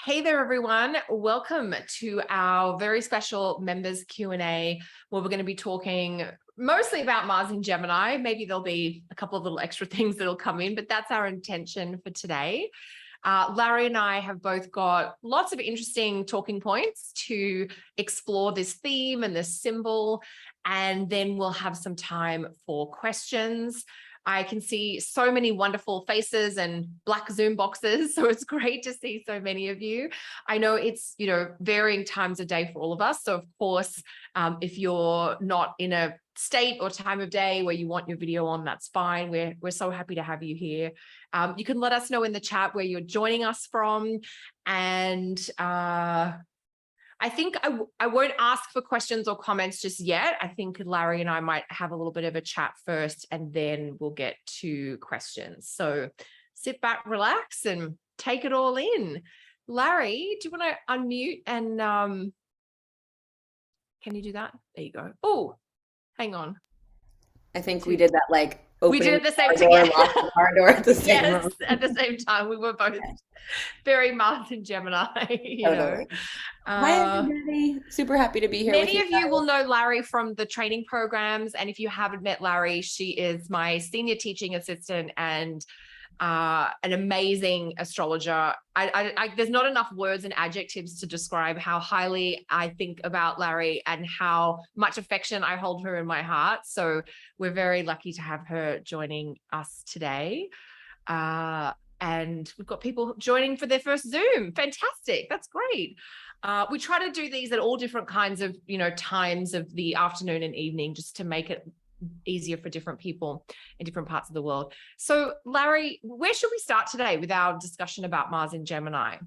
Hey there, everyone. Welcome to our very special members Q&A, where we're going to be talking mostly about Mars in Gemini. Maybe there'll be a couple of little extra things that'll come in, but that's our intention for today. Larry and I have both got lots of interesting talking points to explore this theme and this symbol, and then we'll have some time for questions. I can see so many wonderful faces and black Zoom boxes, so it's great to see so many of you. I know it's, varying times of day for all of us. So of course, if you're not in a state or time of day where you want your video on, that's fine. We're so happy to have you here. You can let us know in the chat where you're joining us from, and I think I won't ask for questions or comments just yet. I think Larry and I might have a little bit of a chat first, and then we'll get to questions. So sit back, relax, and take it all in. Larry, do you want to unmute and can you do that? There you go. Oh, hang on. I think we did that like We did opening it the same our time. door, locking the car door at the same Yes, moment. at the same time. We were both very Mars and Gemini, Totally. Hi, everybody. Super happy to be here with Many you of you will guys. know Larry from the training programs. And if you haven't met Larry, she is my senior teaching assistant and an amazing astrologer. There's not enough words and adjectives to describe how highly I think about Larry and how much affection I hold her in my heart. So we're very lucky to have her joining us today. And we've got people joining for their first Zoom. Fantastic. That's great. We try to do these at all different kinds of, times of the afternoon and evening, just to make it easier for different people in different parts of the world. So Larry, where should we start today with our discussion about Mars in Gemini?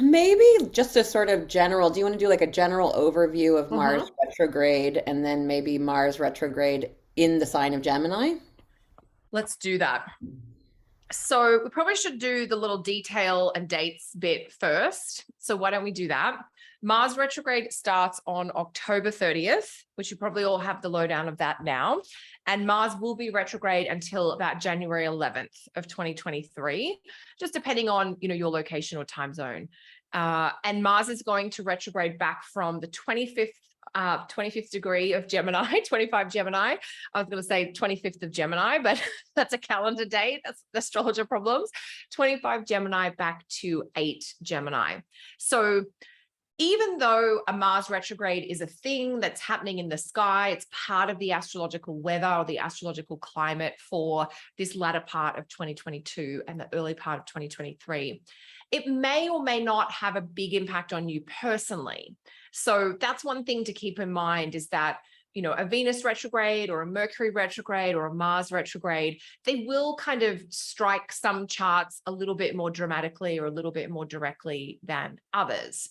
Maybe just a sort of general, do you want to do like a general overview of Mars retrograde and then maybe Mars retrograde in the sign of Gemini? Let's do that. So we probably should do the little detail and dates bit first. So why don't we do that? Mars retrograde starts on October 30th, which you probably all have the lowdown of that now. And Mars will be retrograde until about January 11th of 2023, just depending on, your location or time zone. And Mars is going to retrograde back from the 25th degree of Gemini, 25 Gemini. I was going to say 25th of Gemini, but that's a calendar date. That's astrologer problems. 25 Gemini back to 8 Gemini. So even though a Mars retrograde is a thing that's happening in the sky, it's part of the astrological weather or the astrological climate for this latter part of 2022 and the early part of 2023. It may or may not have a big impact on you personally. So that's one thing to keep in mind, is that, a Venus retrograde or a Mercury retrograde or a Mars retrograde, they will kind of strike some charts a little bit more dramatically or a little bit more directly than others.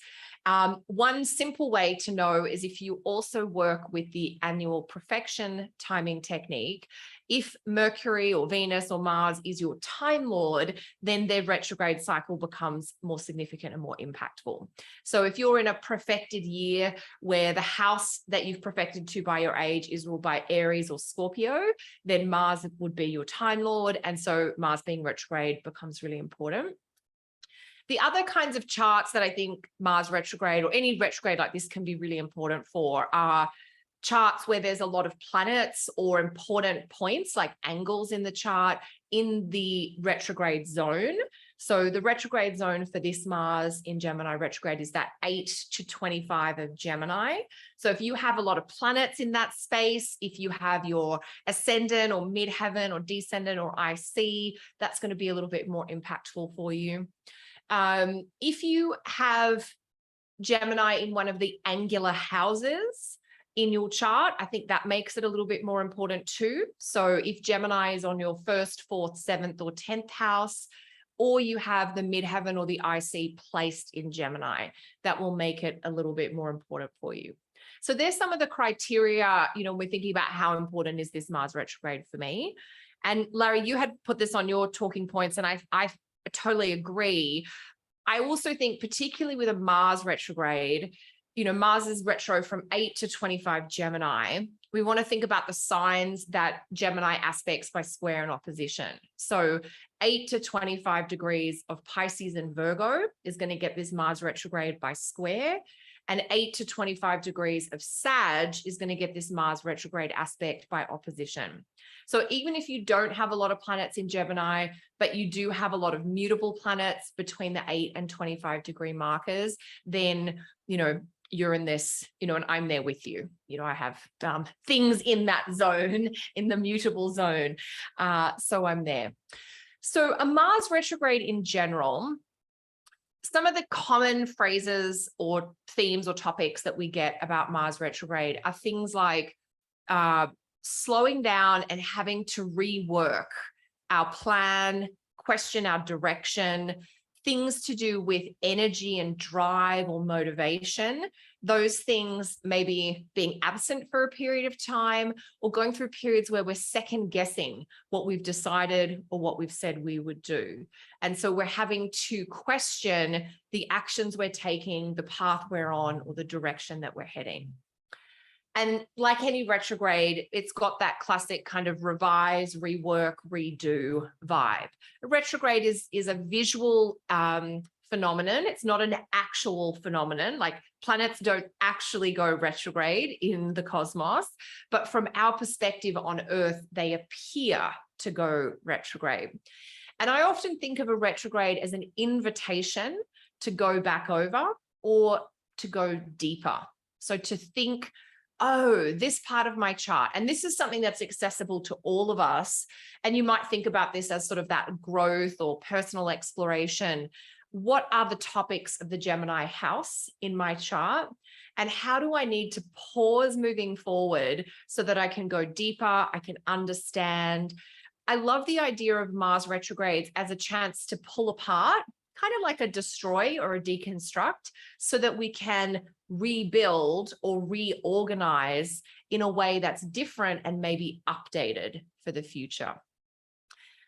One simple way to know is if you also work with the annual perfection timing technique. If Mercury or Venus or Mars is your time lord, then their retrograde cycle becomes more significant and more impactful. So if you're in a perfected year where the house that you've perfected to by your age is ruled by Aries or Scorpio, then Mars would be your time lord. And so Mars being retrograde becomes really important. The other kinds of charts that I think Mars retrograde or any retrograde like this can be really important for are charts where there's a lot of planets or important points like angles in the chart in the retrograde zone. So the retrograde zone for this Mars in Gemini retrograde is that 8 to 25 of Gemini. So if you have a lot of planets in that space, if you have your ascendant or midheaven or descendant or IC, that's going to be a little bit more impactful for you. If you have Gemini in one of the angular houses in your chart, I think that makes it a little bit more important too. So if Gemini is on your 1st, 4th, 7th, or 10th house, or you have the midheaven or the IC placed in Gemini, that will make it a little bit more important for you. So there's some of the criteria, we're thinking about how important is this Mars retrograde for me. And Larry, you had put this on your talking points, and I totally agree. I also think, particularly with a Mars retrograde, Mars is retro from 8 to 25 Gemini. We want to think about the signs that Gemini aspects by square and opposition. So 8 to 25 degrees of Pisces and Virgo is going to get this Mars retrograde by square. And 8 to 25 degrees of Sag is going to get this Mars retrograde aspect by opposition. So even if you don't have a lot of planets in Gemini, but you do have a lot of mutable planets between the 8 and 25 degree markers, then, you're in this, and I'm there with you. I have things in that zone, in the mutable zone. So I'm there. So a Mars retrograde in general, some of the common phrases or themes or topics that we get about Mars retrograde are things like slowing down and having to rework our plan, question our direction, things to do with energy and drive or motivation. Those things maybe being absent for a period of time, or going through periods where we're second guessing what we've decided or what we've said we would do. And so we're having to question the actions we're taking, the path we're on, or the direction that we're heading. And like any retrograde, it's got that classic kind of revise, rework, redo vibe. A retrograde is a visual phenomenon. It's not an actual phenomenon. Like planets don't actually go retrograde in the cosmos, but from our perspective on Earth, they appear to go retrograde. And I often think of a retrograde as an invitation to go back over or to go deeper. So to think, oh, this part of my chart, and this is something that's accessible to all of us. And you might think about this as sort of that growth or personal exploration. What are the topics of the Gemini house in my chart? And how do I need to pause moving forward so that I can go deeper, I can understand? I love the idea of Mars retrogrades as a chance to pull apart, kind of like a destroy or a deconstruct, so that we can rebuild or reorganize in a way that's different and maybe updated for the future.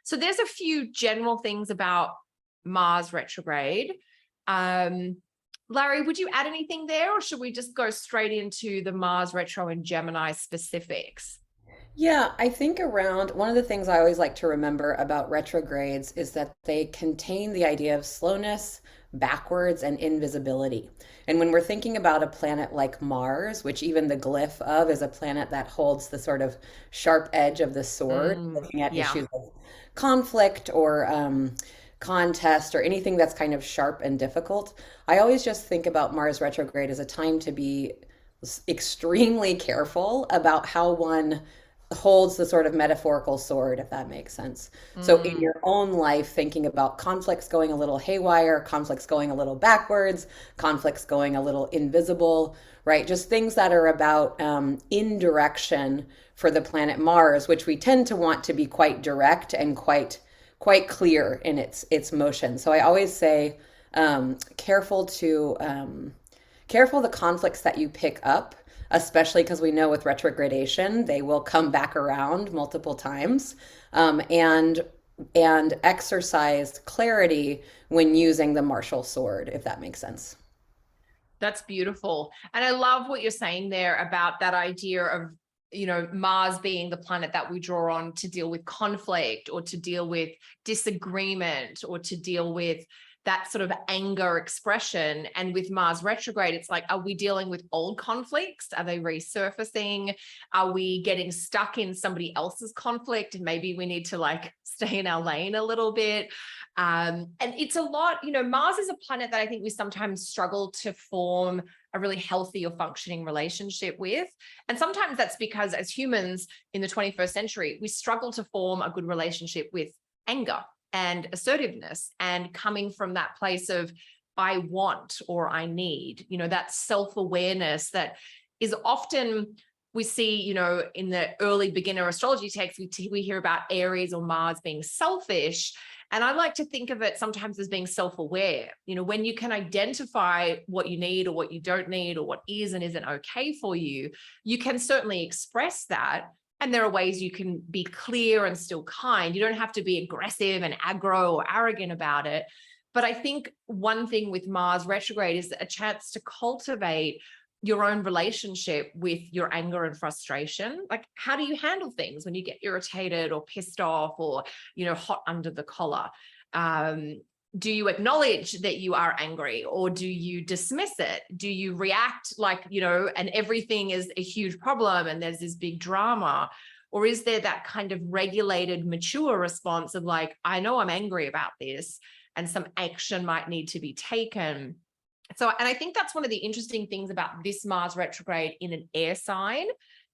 So there's a few general things about Mars retrograde. Larry, would you add anything there, or should we just go straight into the Mars retro and Gemini specifics? Yeah, I think around one of the things I always like to remember about retrogrades is that they contain the idea of slowness, backwards, and invisibility. And when we're thinking about a planet like Mars, which even the glyph of is a planet that holds the sort of sharp edge of the sword, looking at Yeah. issues of conflict or contest or anything that's kind of sharp and difficult, I always just think about Mars retrograde as a time to be extremely careful about how one holds the sort of metaphorical sword, if that makes sense. So in your own life, thinking about conflicts going a little haywire, conflicts going a little backwards, conflicts going a little invisible, right? Just things that are about indirection for the planet Mars, which we tend to want to be quite direct and quite clear in its motion. So I always say, careful the conflicts that you pick up, especially because we know with retrogradation, they will come back around multiple times, and exercise clarity when using the martial sword, if that makes sense. That's beautiful. And I love what you're saying there about that idea of, Mars being the planet that we draw on to deal with conflict or to deal with disagreement or to deal with that sort of anger expression. And with Mars retrograde, it's like, are we dealing with old conflicts? Are they resurfacing? Are we getting stuck in somebody else's conflict? And maybe we need to stay in our lane a little bit. And it's a lot, Mars is a planet that I think we sometimes struggle to form a really healthy or functioning relationship with. And sometimes that's because as humans in the 21st century, we struggle to form a good relationship with anger and assertiveness, and coming from that place of I want or I need, that self-awareness that is often, we see, in the early beginner astrology texts, we hear about Aries or Mars being selfish. And I like to think of it sometimes as being self-aware. When you can identify what you need or what you don't need or what is and isn't okay for you, you can certainly express that. And there are ways you can be clear and still kind. You don't have to be aggressive and aggro or arrogant about it. But I think one thing with Mars retrograde is a chance to cultivate your own relationship with your anger and frustration. Like, how do you handle things when you get irritated or pissed off or, hot under the collar? Do you acknowledge that you are angry, or do you dismiss it? Do you react like, and everything is a huge problem and there's this big drama? Or is there that kind of regulated, mature response of like, I know I'm angry about this and some action might need to be taken? So, and I think that's one of the interesting things about this Mars retrograde in an air sign.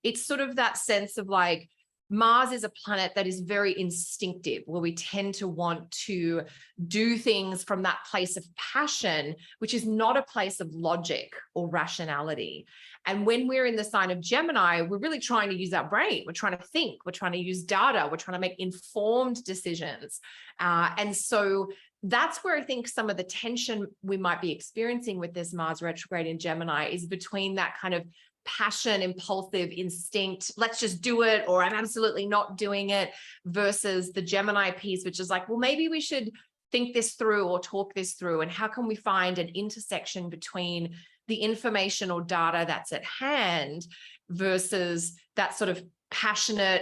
It's sort of that sense of like, Mars is a planet that is very instinctive, where we tend to want to do things from that place of passion, which is not a place of logic or rationality. And when we're in the sign of Gemini, we're really trying to use our brain. We're trying to think, we're trying to use data, we're trying to make informed decisions. And so that's where I think some of the tension we might be experiencing with this Mars retrograde in Gemini is between that kind of passion, impulsive instinct, let's just do it, or I'm absolutely not doing it, versus the Gemini piece, which is like, well, maybe we should think this through or talk this through. And how can we find an intersection between the information or data that's at hand versus that sort of passionate,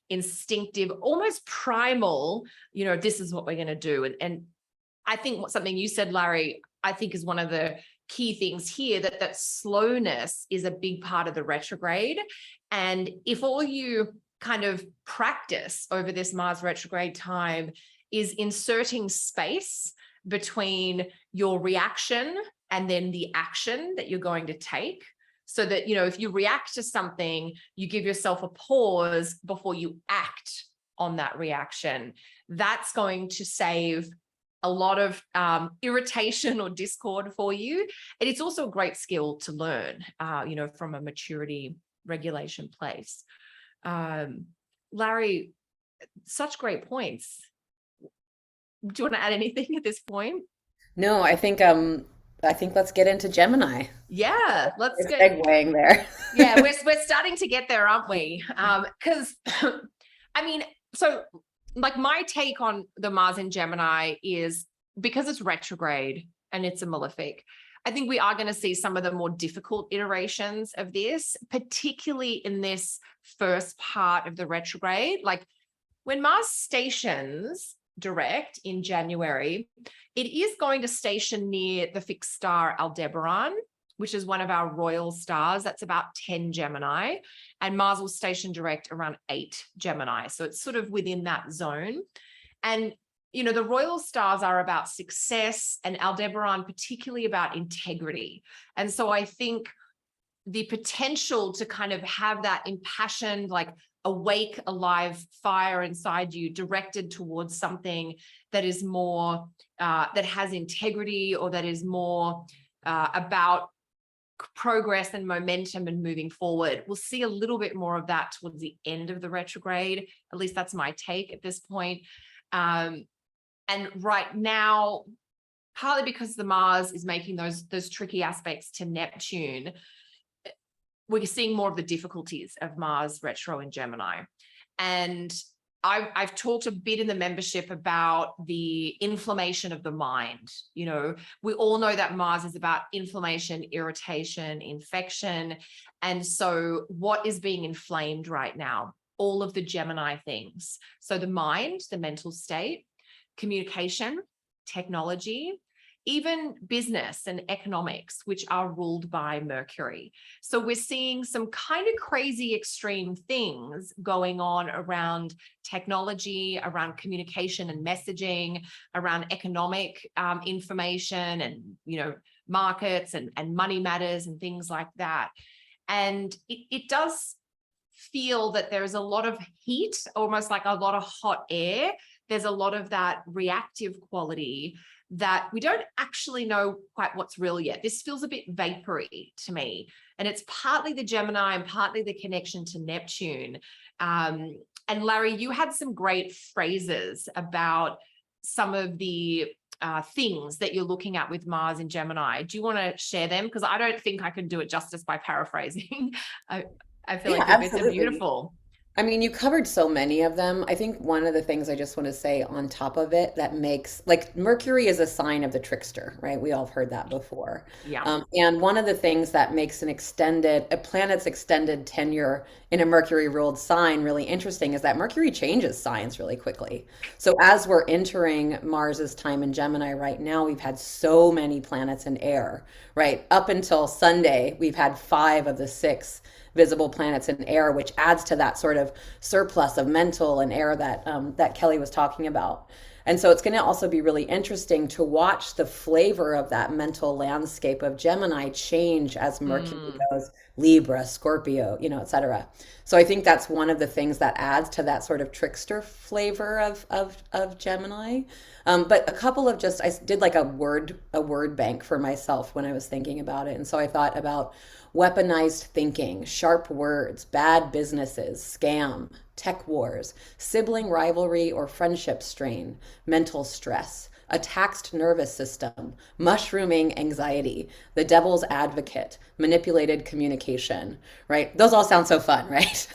instinctive, almost primal, this is what we're going to do. And I think something you said, Larry, I think is one of the key things here, that slowness is a big part of the retrograde. And if all you kind of practice over this Mars retrograde time is inserting space between your reaction and then the action that you're going to take, so that, if you react to something, you give yourself a pause before you act on that reaction, that's going to save a lot of irritation or discord for you. And it's also a great skill to learn, from a maturity regulation place. Larry, such great points. Do you want to add anything at this point? No, I think let's get into Gemini. Yeah, let's It's get. segueing there. Yeah, we're starting to get there, aren't we? Because, so like my take on the Mars in Gemini is, because it's retrograde and it's a malefic, I think we are going to see some of the more difficult iterations of this, particularly in this first part of the retrograde. Like when Mars stations direct in January, it is going to station near the fixed star Aldebaran, which is one of our royal stars. That's about 10 Gemini, and Mars will station direct around 8 Gemini. So it's sort of within that zone. And, the royal stars are about success, and Aldebaran particularly about integrity. And so I think the potential to kind of have that impassioned, like awake, alive fire inside you directed towards something that is more, that has integrity, or that is more about progress and momentum and moving forward. We'll see a little bit more of that towards the end of the retrograde. At least that's my take at this point. And right now, partly because the Mars is making those tricky aspects to Neptune, we're seeing more of the difficulties of Mars retro in Gemini. And I've talked a bit in the membership about the inflammation of the mind. We all know that Mars is about inflammation, irritation, infection. And so what is being inflamed right now? All of the Gemini things. So the mind, the mental state, communication, technology, even business and economics, which are ruled by Mercury. So we're seeing some kind of crazy extreme things going on around technology, around communication and messaging, around economic information and, markets and money matters and things like that. And it does feel that there's a lot of heat, almost like a lot of hot air. There's a lot of that reactive quality that we don't actually know quite what's real yet. This feels a bit vapory to me. And it's partly the Gemini and partly the connection to Neptune. And Larry, you had some great phrases about some of the things that you're looking at with Mars in Gemini. Do you want to share them? Because I don't think I can do it justice by paraphrasing. I feel like the bits are beautiful. I mean, you covered so many of them. I think one of the things I just want to say on top of it that makes, like, Mercury is a sign of the trickster, right? We all have heard that before. Yeah. And one of the things that makes a planet's extended tenure in a Mercury ruled sign really interesting is that Mercury changes signs really quickly. So as we're entering Mars's time in Gemini right now, we've had so many planets in air, right? Up until Sunday, we've had five of the six visible planets in air, which adds to that sort of surplus of mental and air that Kelly was talking about. And so it's going to also be really interesting to watch the flavor of that mental landscape of Gemini change as Mercury Mm. goes Libra, Scorpio, et cetera. So I think that's one of the things that adds to that sort of trickster flavor of Gemini. But a couple of I did like a word bank for myself when I was thinking about it. And so I thought about weaponized thinking, sharp words, bad businesses, scam, tech wars, sibling rivalry or friendship strain, mental stress, a taxed nervous system, mushrooming anxiety, the devil's advocate, manipulated communication, right? Those all sound so fun, right?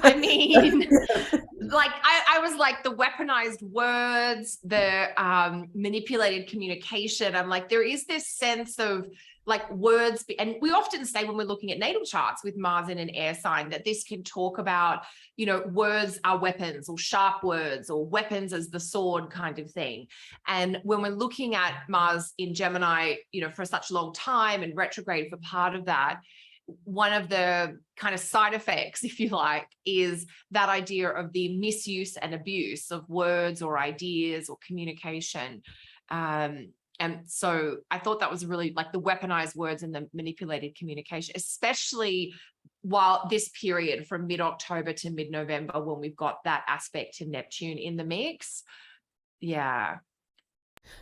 I mean, like I was like the weaponized words, the manipulated communication. I'm like, there is this sense of like words, and we often say when we're looking at natal charts with Mars in an air sign that this can talk about, words are weapons or sharp words or weapons as the sword kind of thing. And when we're looking at Mars in Gemini, for such a long time and retrograde for part of that, one of the kind of side effects, if you like, is that idea of the misuse and abuse of words or ideas or communication. And so I thought that was really like the weaponized words and the manipulated communication, especially while this period from mid-October to mid-November, when we've got that aspect to Neptune in the mix. Yeah.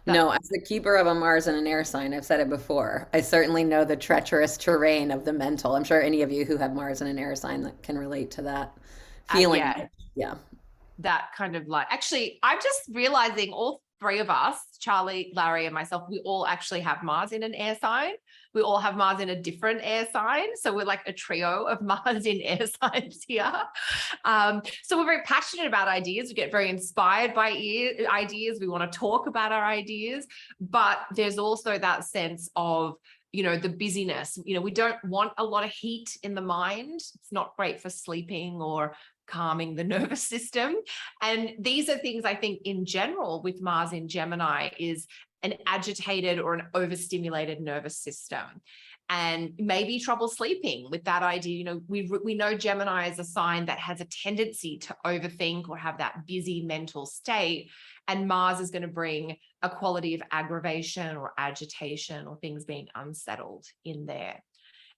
That, No, as the keeper of a Mars and an air sign, I've said it before. I certainly know the treacherous terrain of the mental. I'm sure any of you who have Mars and an air sign that can relate to that feeling. yeah, Yeah. that kind of like, actually, I'm just realizing all three of us, Charlie, Larry, and myself, we all actually have Mars in an air sign. We all have Mars in a different air sign. So we're like a trio of Mars in air signs here. So we're very passionate about ideas. We get very inspired by ideas. We want to talk about our ideas. But there's also that sense of, the busyness. We don't want a lot of heat in the mind. It's not great for sleeping or calming the nervous system. And these are things I think in general with Mars in Gemini is an agitated or an overstimulated nervous system. And maybe trouble sleeping with that idea. We know Gemini is a sign that has a tendency to overthink or have that busy mental state. And Mars is going to bring a quality of aggravation or agitation or things being unsettled in there.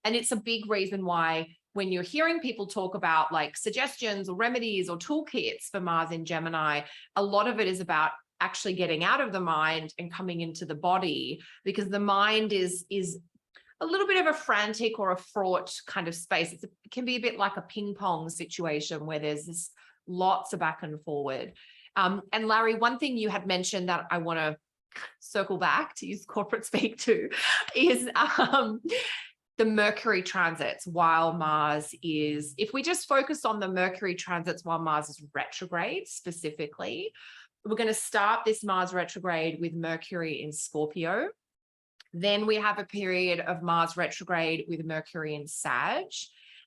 And it's a big reason why when you're hearing people talk about like suggestions or remedies or toolkits for Mars in Gemini, a lot of it is about actually getting out of the mind and coming into the body, because the mind is a little bit of a frantic or a fraught kind of space. It can be a bit like a ping pong situation where there's this lots of back and forward. And Larry, one thing you had mentioned that I want to circle back to use corporate speak to is the Mercury transits while Mars is, if we just focus on the Mercury transits while Mars is retrograde specifically, we're going to start this Mars retrograde with Mercury in Scorpio. Then we have a period of Mars retrograde with Mercury in Sag.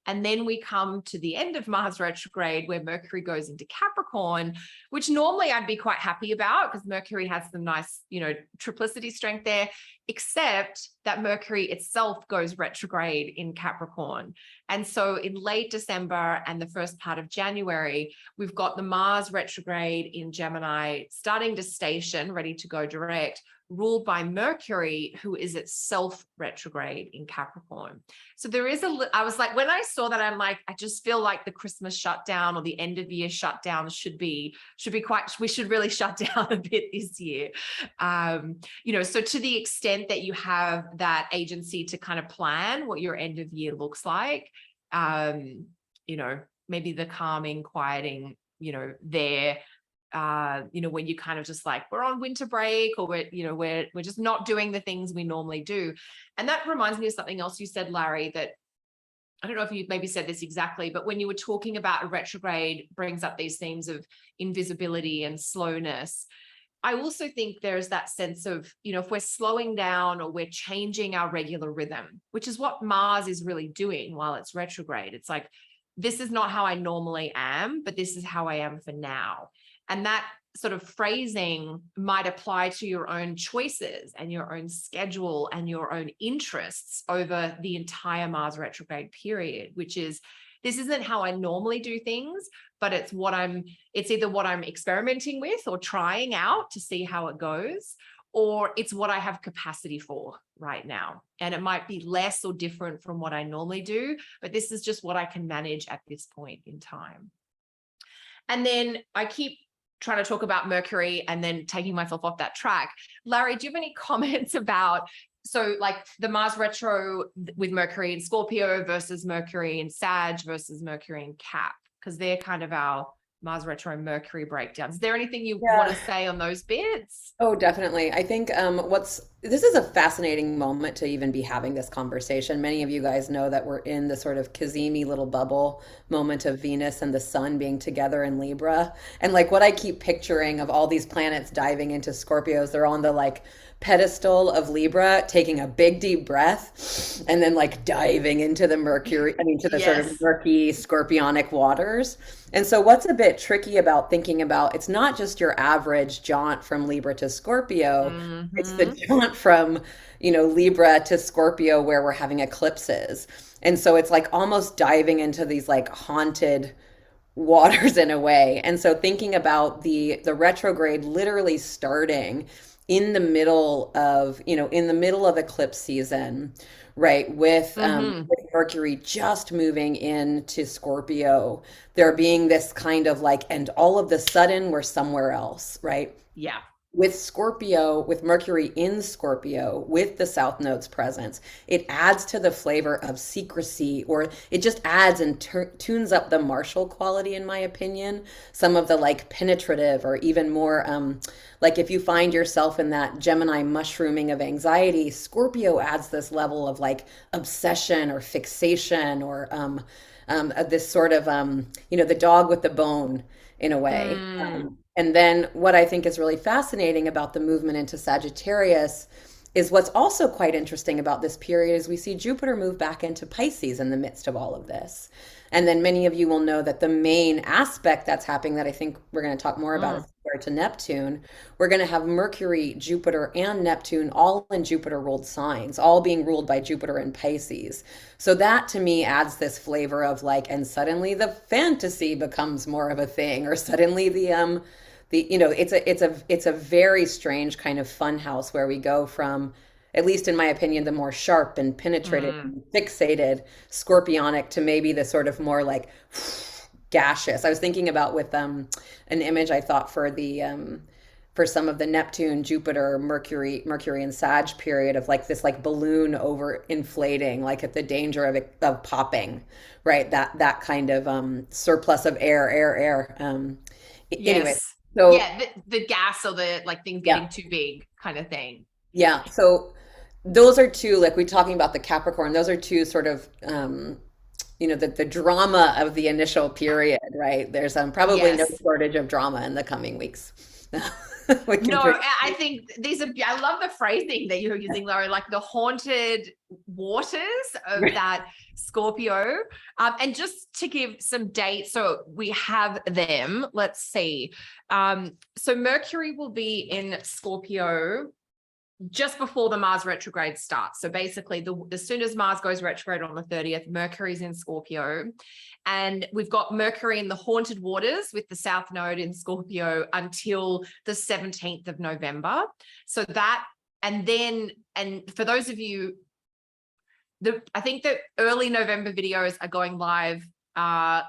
And then we come to the end of Mars retrograde where Mercury goes into Capricorn, which normally I'd be quite happy about because Mercury has some nice, triplicity strength there, except that Mercury itself goes retrograde in Capricorn. And so in late December and the first part of January, we've got the Mars retrograde in Gemini starting to station, ready to go direct, ruled by Mercury, who is itself retrograde in Capricorn. So there is I was like, when I saw that, I'm like, I just feel like the Christmas shutdown or the end of year shutdown should be we should really shut down a bit this year. So to the extent that you have that agency to kind of plan what your end of year looks like, maybe the calming, quieting, there, when you kind of just like, we're on winter break or we're just not doing the things we normally do. And that reminds me of something else you said, Larry, that I don't know if you maybe said this exactly, but when you were talking about a retrograde brings up these themes of invisibility and slowness. I also think there's that sense of, if we're slowing down or we're changing our regular rhythm, which is what Mars is really doing while it's retrograde. It's like, this is not how I normally am, but this is how I am for now. And that sort of phrasing might apply to your own choices and your own schedule and your own interests over the entire Mars retrograde period, which is, this isn't how I normally do things, but it's either what I'm experimenting with or trying out to see how it goes, or it's what I have capacity for right now. And it might be less or different from what I normally do, but this is just what I can manage at this point in time. And then I keep trying to talk about Mercury and then taking myself off that track. Larry, do you have any comments about, so like the Mars retro with Mercury in Scorpio versus Mercury in Sag versus Mercury in Cap? Because they're kind of our Mars retro Mercury breakdowns. Is there anything you want to say on those bits? Oh, definitely. I think this is a fascinating moment to even be having this conversation. Many of you guys know that we're in the sort of Kazemi little bubble moment of Venus and the sun being together in Libra. And like what I keep picturing of all these planets diving into Scorpios, they're on the like pedestal of Libra, taking a big deep breath and then like diving into the sort of murky scorpionic waters. And so what's a bit tricky about thinking about, it's not just your average jaunt from Libra to Scorpio, it's the jaunt from, Libra to Scorpio where we're having eclipses. And so it's like almost diving into these like haunted waters in a way. And so thinking about the retrograde literally starting in the middle of eclipse season, right? With Mercury just moving into Scorpio, there being this kind of like, and all of the sudden we're somewhere else, right? Yeah. With Scorpio, with Mercury in Scorpio, with the South Node's presence, it adds to the flavor of secrecy, or it just adds and tunes up the martial quality, in my opinion. Some of the like penetrative, or even more, like if you find yourself in that Gemini mushrooming of anxiety, Scorpio adds this level of like obsession or fixation, or this sort of, the dog with the bone in a way. And then what I think is really fascinating about the movement into Sagittarius is what's also quite interesting about this period is we see Jupiter move back into Pisces in the midst of all of this. And then many of you will know that the main aspect that's happening that I think we're going to talk more about is compared to Neptune. We're going to have Mercury, Jupiter, and Neptune all in Jupiter ruled signs, all being ruled by Jupiter in Pisces. So that to me adds this flavor of like, and suddenly the fantasy becomes more of a thing, or suddenly it's a very strange kind of fun house where we go from, at least in my opinion, the more sharp and penetrated, and fixated scorpionic to maybe the sort of more like gaseous. I was thinking about with an image I thought for some of the Neptune, Jupiter, Mercury and Sag period of like this like balloon over inflating, like at the danger of popping, right? That kind of surplus of air. Anyway, so yeah, the gas or the like things getting too big kind of thing. Yeah. So those are two, like we're talking about the Capricorn, those are two sort of, the drama of the initial period, right? There's probably no shortage of drama in the coming weeks. I think I love the phrasing that you're using, Laurie, like the haunted waters of that Scorpio. And just to give some dates, so we have them, let's see. So Mercury will be in Scorpio just before the Mars retrograde starts. So basically, as soon as Mars goes retrograde on the 30th, Mercury's in Scorpio. And we've got Mercury in the haunted waters with the South Node in Scorpio until the 17th of November. So that, and for those of you, I think the early November videos are going live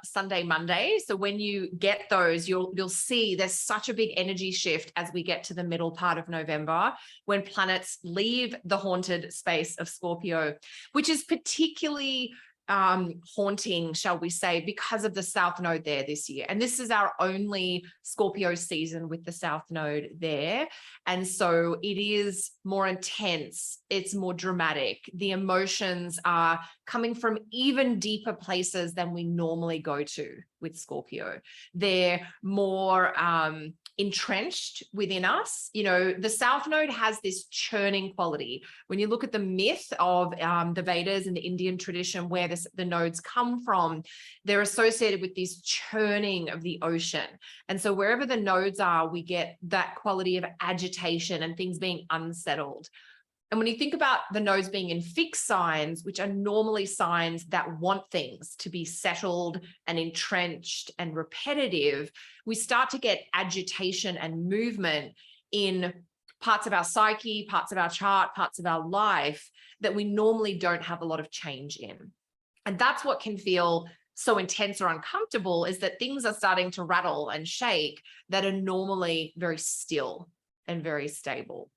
Sunday, Monday. So when you get those, you'll see there's such a big energy shift as we get to the middle part of November when planets leave the haunted space of Scorpio, which is particularly haunting, shall we say, because of the South Node there this year. And this is our only Scorpio season with the South Node there. And so it is more intense. It's more dramatic. The emotions are coming from even deeper places than we normally go to with Scorpio. They're more entrenched within us. You know, the South Node has this churning quality. When you look at the myth of the Vedas and the Indian tradition, where the nodes come from, they're associated with this churning of the ocean. And so wherever the nodes are, we get that quality of agitation and things being unsettled. And when you think about the nodes being in fixed signs, which are normally signs that want things to be settled and entrenched and repetitive, we start to get agitation and movement in parts of our psyche, parts of our chart, parts of our life that we normally don't have a lot of change in. And that's what can feel so intense or uncomfortable, is that things are starting to rattle and shake that are normally very still and very stable.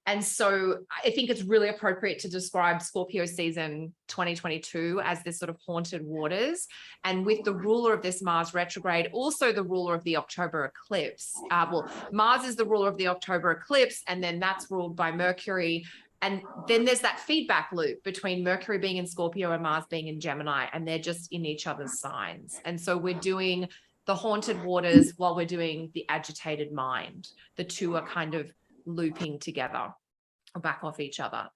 And so I think it's really appropriate to describe Scorpio season 2022 as this sort of haunted waters. And with the ruler of this Mars retrograde, also the ruler of the October eclipse. Well, Mars is the ruler of the October eclipse, and then that's ruled by Mercury. And then there's that feedback loop between Mercury being in Scorpio and Mars being in Gemini, and they're just in each other's signs. And so we're doing the haunted waters while we're doing the agitated mind. The two are kind of looping together or back off each other.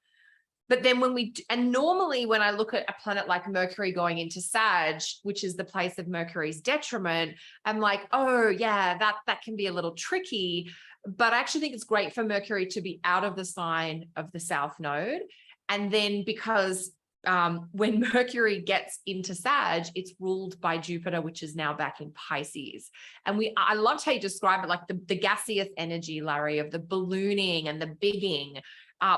But then and normally when I look at a planet like Mercury going into Sag, which is the place of Mercury's detriment, I'm like, oh yeah, that can be a little tricky. But I actually think it's great for Mercury to be out of the sign of the South Node. And then because when Mercury gets into Sag, it's ruled by Jupiter, which is now back in Pisces. And I loved how you describe it, like the gaseous energy, Larry, of the ballooning and the bigging,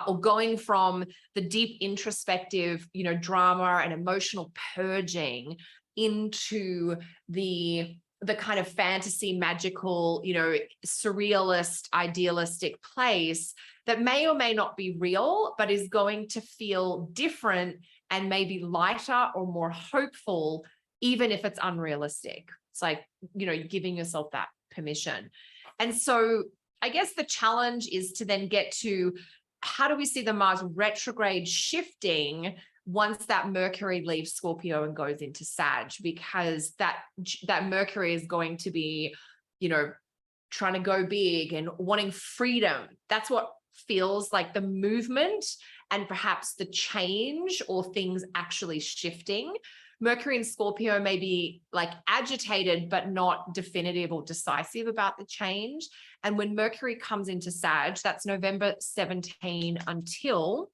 or going from the deep introspective, drama and emotional purging into the kind of fantasy, magical, surrealist, idealistic place that may or may not be real, but is going to feel different and maybe lighter or more hopeful, even if it's unrealistic. It's like, giving yourself that permission. And so I guess the challenge is to then get to, how do we see the Mars retrograde shifting once that Mercury leaves Scorpio and goes into Sag? Because that Mercury is going to be, trying to go big and wanting freedom. That's what feels like the movement and perhaps the change or things actually shifting. Mercury in Scorpio may be like agitated, but not definitive or decisive about the change. And when Mercury comes into Sag, that's November 17 until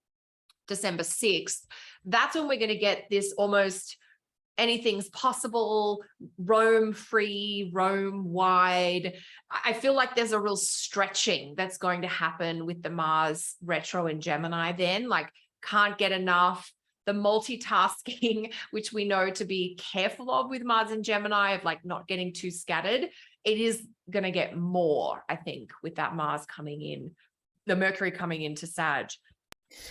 December 6th, that's when we're going to get this almost anything's possible, roam free, roam wide. I feel like there's a real stretching that's going to happen with the Mars retro in Gemini then, like can't get enough. The multitasking, which we know to be careful of with Mars and Gemini, of like not getting too scattered, it is going to get more, I think, with that Mars coming in, the Mercury coming into Sag.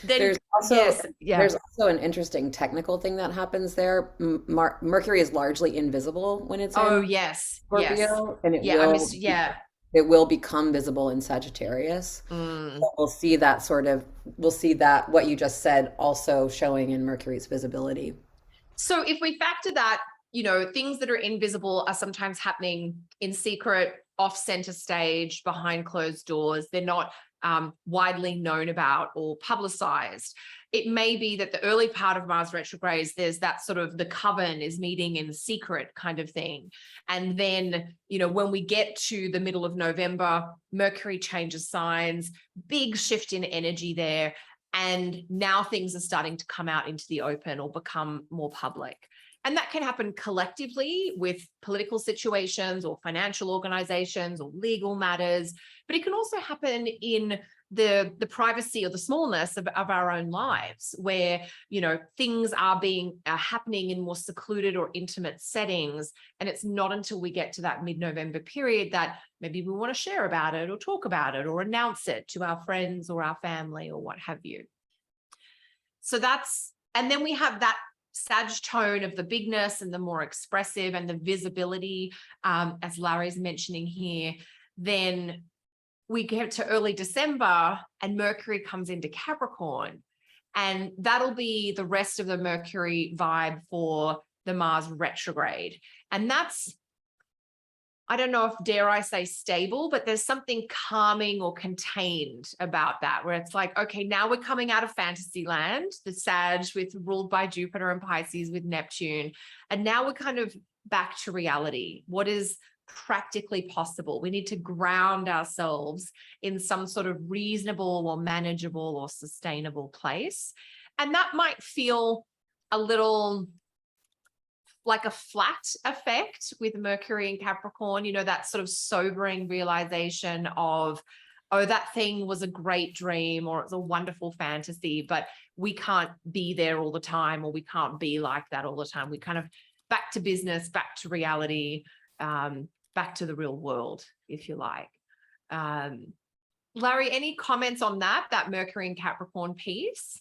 Then, there's also yeah. There's also an interesting technical thing that happens there. Mercury is largely invisible when it's in Scorpio, and it will become visible in Sagittarius. So we'll see that what you just said also showing in Mercury's visibility. So if we factor that, things that are invisible are sometimes happening in secret, off center stage, behind closed doors. They're not widely known about or publicized. It may be that the early part of Mars retrogrades, there's that sort of the coven is meeting in secret kind of thing. And then, when we get to the middle of November, Mercury changes signs, big shift in energy there. And now things are starting to come out into the open or become more public. And that can happen collectively with political situations or financial organizations or legal matters, but it can also happen in the privacy or the smallness of our own lives, where, things are happening in more secluded or intimate settings. And it's not until we get to that mid-November period that maybe we want to share about it or talk about it or announce it to our friends or our family or what have you. So and then we have that Sag tone of the bigness and the more expressive and the visibility, as Larry's mentioning here, then we get to early December and Mercury comes into Capricorn. And that'll be the rest of the Mercury vibe for the Mars retrograde. And that's, I don't know if, dare I say, stable, but there's something calming or contained about that, where it's like, okay, now we're coming out of fantasy land, the Sag ruled by Jupiter and Pisces with Neptune. And now we're kind of back to reality. What is practically possible? We need to ground ourselves in some sort of reasonable or manageable or sustainable place. And that might feel a little like a flat effect with Mercury in Capricorn, that sort of sobering realization of, oh, that thing was a great dream or it's a wonderful fantasy, but we can't be there all the time, or we can't be like that all the time. We kind of back to business, back to reality, back to the real world, if you like. Larry, any comments on that Mercury in Capricorn piece?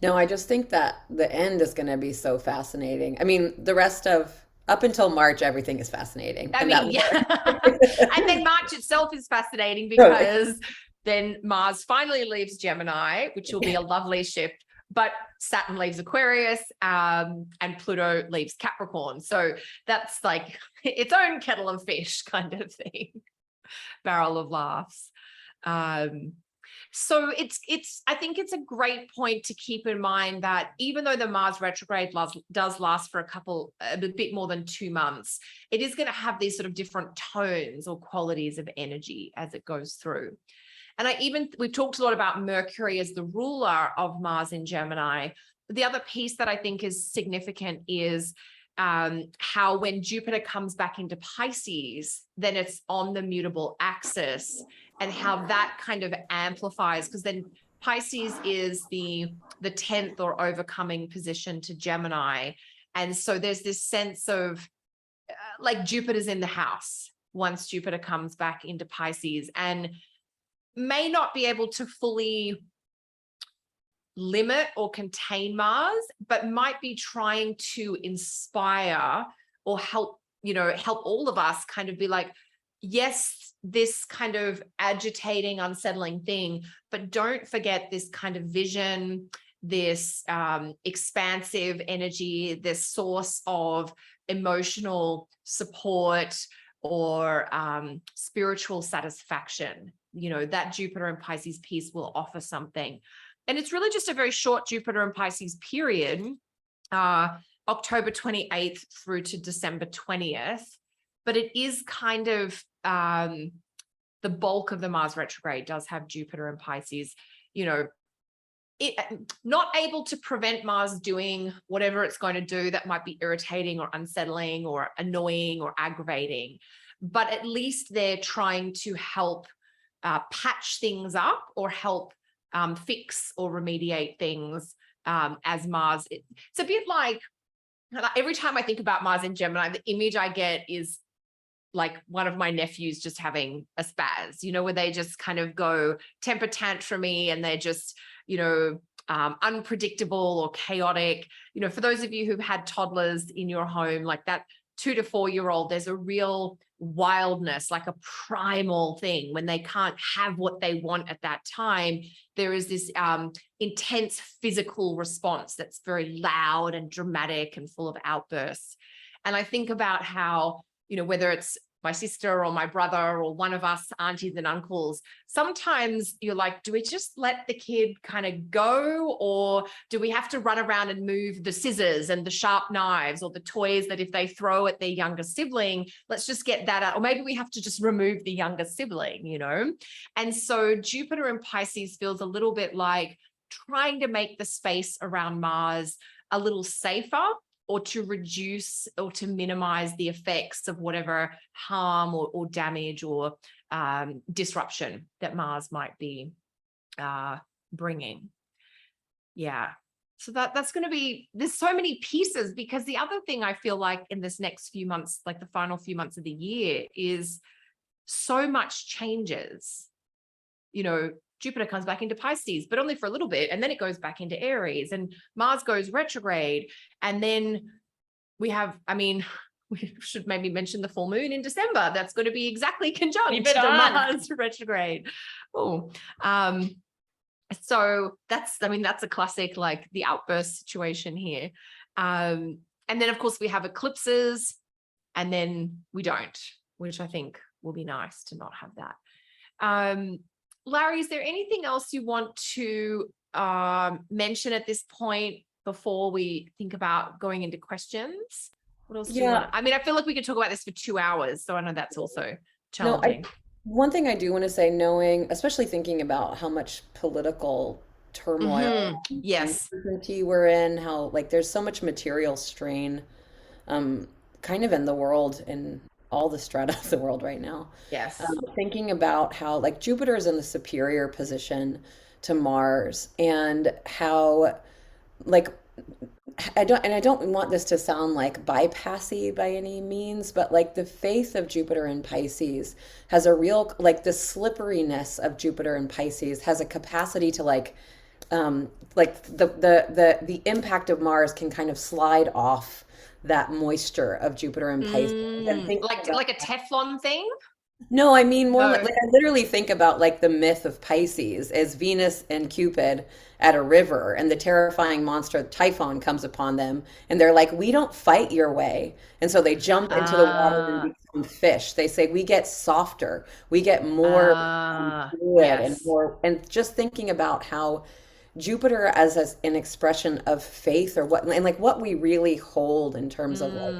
No, I just think that the end is going to be so fascinating. I mean, the rest of up until March, everything is fascinating. I And mean, that yeah. And then March itself is fascinating because then Mars finally leaves Gemini, which will be a lovely shift, but Saturn leaves Aquarius, and Pluto leaves Capricorn. So that's like its own kettle of fish kind of thing. Barrel of laughs. So I think it's a great point to keep in mind that even though the Mars retrograde does last for a bit more than 2 months, it is going to have these sort of different tones or qualities of energy as it goes through. And we've talked a lot about Mercury as the ruler of Mars in Gemini. The other piece that I think is significant is how when Jupiter comes back into Pisces, then it's on the mutable axis, and how that kind of amplifies, because then Pisces is the 10th or overcoming position to Gemini. And so there's this sense of like Jupiter's in the house once Jupiter comes back into Pisces, and may not be able to fully limit or contain Mars, but might be trying to inspire or help all of us kind of be like, yes, this kind of agitating, unsettling thing, but don't forget this kind of vision, this expansive energy, this source of emotional support or spiritual satisfaction. That Jupiter and Pisces piece will offer something. And it's really just a very short Jupiter and Pisces period, October 28th through to December 20th. But it is kind of the bulk of the Mars retrograde does have Jupiter and Pisces, it not able to prevent Mars doing whatever it's going to do that might be irritating or unsettling or annoying or aggravating. But at least they're trying to help patch things up or help fix or remediate things as Mars. It's a bit like every time I think about Mars in Gemini, the image I get is like one of my nephews just having a spaz, where they just kind of go temper tantrumy and they're just, unpredictable or chaotic. For those of you who've had toddlers in your home, like that 2 to 4 year old, there's a real wildness, like a primal thing when they can't have what they want at that time. There is this intense physical response that's very loud and dramatic and full of outbursts. And I think about how, whether it's my sister or my brother or one of us aunties and uncles, sometimes you're like, do we just let the kid kind of go, or do we have to run around and move the scissors and the sharp knives or the toys that if they throw at their younger sibling, let's just get that out, or maybe we have to just remove the younger sibling, And so Jupiter in Pisces feels a little bit like trying to make the space around Mars a little safer, or to reduce or to minimize the effects of whatever harm or damage or disruption that Mars might be bringing. Yeah. So that's going to be, there's so many pieces, because the other thing I feel like in this next few months, like the final few months of the year, is so much changes. Jupiter comes back into Pisces, but only for a little bit. And then it goes back into Aries, and Mars goes retrograde. And then we have, I mean, we should maybe mention the full moon in December. That's going to be exactly conjunct to Mars retrograde. Oh, so that's, I mean, that's a classic, like the outburst situation here. And then of course we have eclipses, and then we don't, which I think will be nice to not have that. Larry, is there anything else you want to mention at this point before we think about going into questions? What else do you want? I mean, I feel like we could talk about this for 2 hours, so I know that's also challenging. One thing I do want to say, knowing, especially thinking about how much political turmoil and Yes. uncertainty we're in, how like there's so much material strain, kind of in the world, in all the strata of the world right now. Yes. Thinking about how like Jupiter is in the superior position to Mars, and how like I don't want this to sound like bypassy by any means, but like the faith of Jupiter in Pisces has a real, like the slipperiness of Jupiter in Pisces has a capacity to like the impact of Mars can kind of slide off that moisture of Jupiter in Pisces. And Like a Teflon thing? no, I mean more No. like I literally think about like the myth of Pisces as Venus and Cupid at a river, and the terrifying monster Typhon comes upon them, and they're like, "We don't fight your way," and so they jump into the water and become fish. They say we get softer, we get more fluid and Yes. more. And just thinking about how Jupiter as an expression of faith, or what, and like what we really hold in terms of like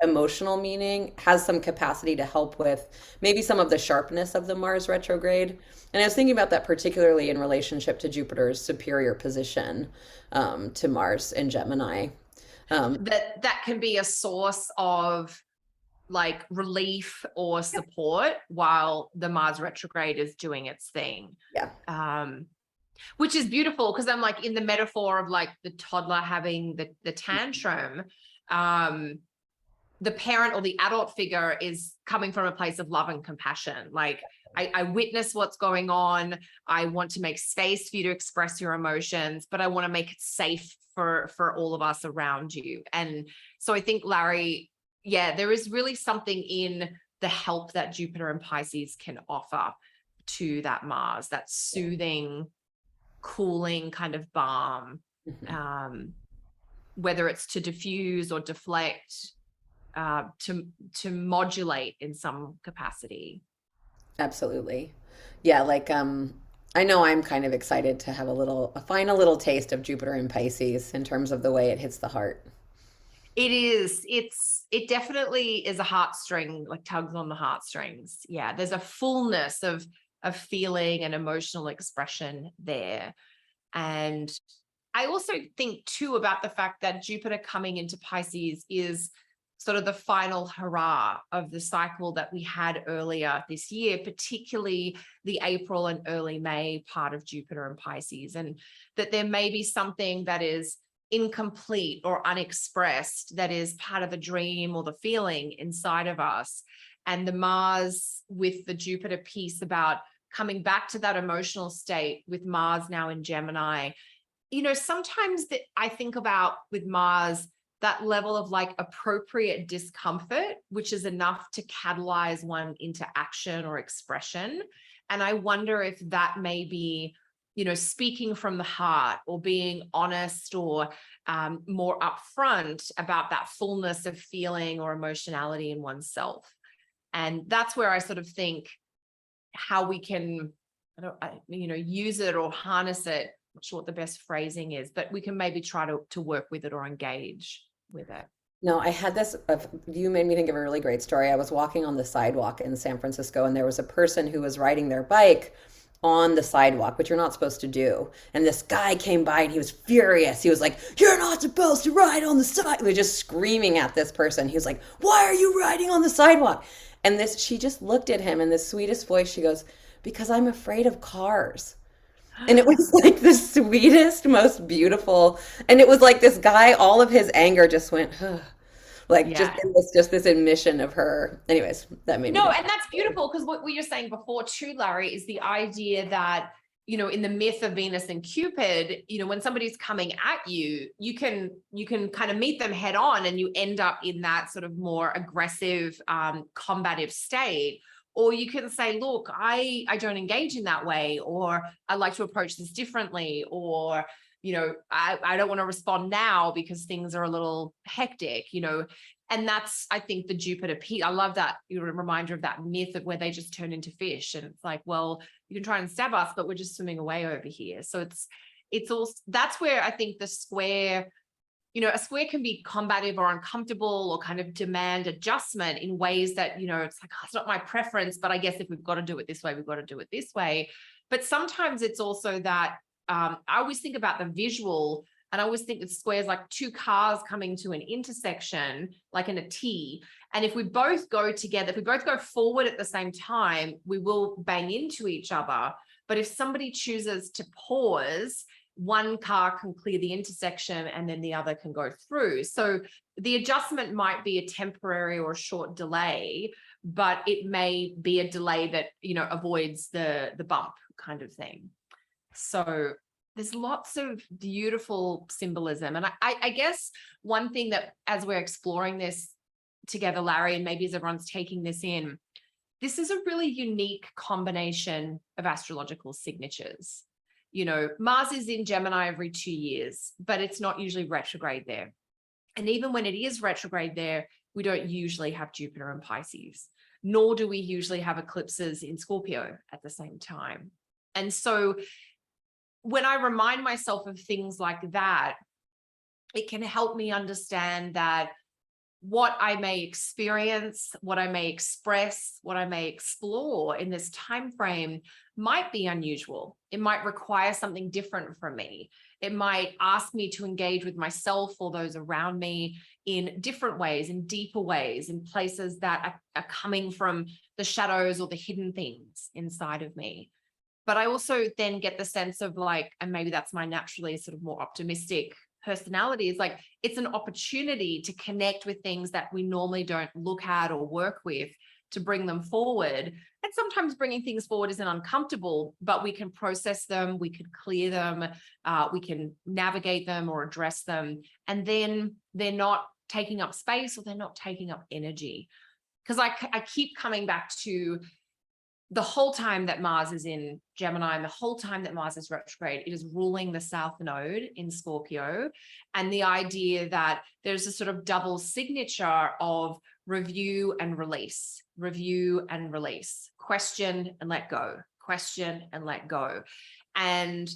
emotional meaning, has some capacity to help with maybe some of the sharpness of the Mars retrograde. And I was thinking about that particularly in relationship to Jupiter's superior position to Mars in Gemini. That can be a source of like relief or support while the Mars retrograde is doing its thing. Yeah. Which is beautiful, because I'm like in the metaphor of like the toddler having the tantrum. The parent or the adult figure is coming from a place of love and compassion. Like I witness what's going on. I want to make space for you to express your emotions, but I want to make it safe for all of us around you. And so I think, Larry, yeah, there is really something in the help that Jupiter and Pisces can offer to that Mars, that soothing, cooling kind of balm, whether it's to diffuse or deflect, to modulate in some capacity. Absolutely. Yeah, like I know I'm kind of excited to have a final little taste of Jupiter in Pisces in terms of the way it hits the heart. It is. It definitely is a heartstring, like tugs on the heartstrings. Yeah, there's a fullness of feeling and emotional expression there. And I also think too about the fact that Jupiter coming into Pisces is sort of the final hurrah of the cycle that we had earlier this year, particularly the April and early May part of Jupiter and Pisces, and that there may be something that is incomplete or unexpressed that is part of the dream or the feeling inside of us. And the Mars with the Jupiter piece about coming back to that emotional state with Mars now in Gemini, you know, sometimes that I think about with Mars, that level of like appropriate discomfort, which is enough to catalyze one into action or expression. And I wonder if that may be, you know, speaking from the heart, or being honest, or more upfront about that fullness of feeling or emotionality in oneself. And that's where I sort of think how we can, use it or harness it. I'm not sure what the best phrasing is, but we can maybe try to work with it or engage with it. No, I had this, you made me think of a really great story. I was walking on the sidewalk in San Francisco, and there was a person who was riding their bike on the sidewalk, which you're not supposed to do. And this guy came by and he was furious. He was like, "You're not supposed to ride on the side." He was just screaming at this person. He was like, "Why are you riding on the sidewalk?" And she just looked at him in the sweetest voice. She goes, "Because I'm afraid of cars." And it was like the sweetest, most beautiful. And it was like this guy, all of his anger just went, like Yeah. it was just this admission of her. Anyways, that made me No, think. and that's beautiful, because what we were saying before too, Larry, is the idea that, in the myth of Venus and Cupid, when somebody's coming at you, you can kind of meet them head on, and you end up in that sort of more aggressive, combative state. Or you can say, look, I don't engage in that way, or I'd like to approach this differently, or, I don't want to respond now because things are a little hectic, and that's, I think, the Jupiter piece. I love that, a reminder of that myth of where they just turn into fish. And it's like, well, you can try and stab us, but we're just swimming away over here. So it's all, that's where I think the square, a square can be combative or uncomfortable or kind of demand adjustment in ways that, it's like, oh, it's not my preference, but I guess if we've got to do it this way, we've got to do it this way. But sometimes it's also that, I always think about the visual, and I always think that squares like two cars coming to an intersection, like in a T. And if we both go together, if we both go forward at the same time, we will bang into each other. But if somebody chooses to pause, one car can clear the intersection and then the other can go through. So the adjustment might be a temporary or a short delay, but it may be a delay that, avoids the bump kind of thing. So there's lots of beautiful symbolism. And I guess one thing that, as we're exploring this together, Larry, and maybe as everyone's taking this in, this is a really unique combination of astrological signatures. Mars is in Gemini every 2 years, but it's not usually retrograde there. And even when it is retrograde there, we don't usually have Jupiter in Pisces, nor do we usually have eclipses in Scorpio at the same time. And so when I remind myself of things like that, it can help me understand that what I may experience, what I may express, what I may explore in this time frame might be unusual. It might require something different from me. It might ask me to engage with myself or those around me in different ways, in deeper ways, in places that are coming from the shadows or the hidden things inside of me. But I also then get the sense of like, and maybe that's my naturally sort of more optimistic personality, is like, it's an opportunity to connect with things that we normally don't look at or work with, to bring them forward. And sometimes bringing things forward isn't uncomfortable, but we can process them, we can clear them, we can navigate them or address them. And then they're not taking up space, or they're not taking up energy. Because I keep coming back to the whole time that Mars is in Gemini, and the whole time that Mars is retrograde, it is ruling the South Node in Scorpio. And the idea that there's a sort of double signature of review and release, question and let go, question and let go. And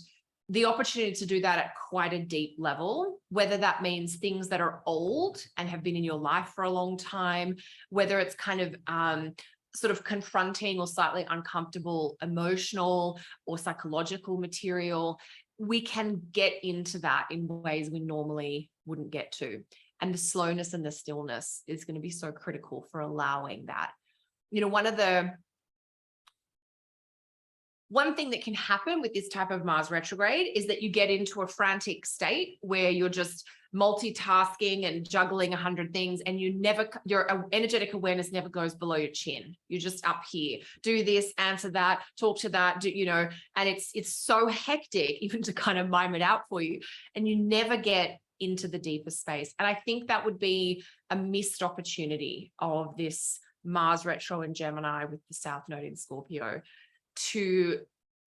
the opportunity to do that at quite a deep level, whether that means things that are old and have been in your life for a long time, whether it's kind of sort of confronting or slightly uncomfortable emotional or psychological material, we can get into that in ways we normally wouldn't get to. And the slowness and the stillness is going to be so critical for allowing that. One thing that can happen with this type of Mars retrograde is that you get into a frantic state where you're just multitasking and juggling 100 things, and your energetic awareness never goes below your chin. You're just up here, do this, answer that, talk to that, and it's so hectic even to kind of mime it out for you, and you never get into the deeper space. And I think that would be a missed opportunity of this Mars retro in Gemini with the South Node in Scorpio, to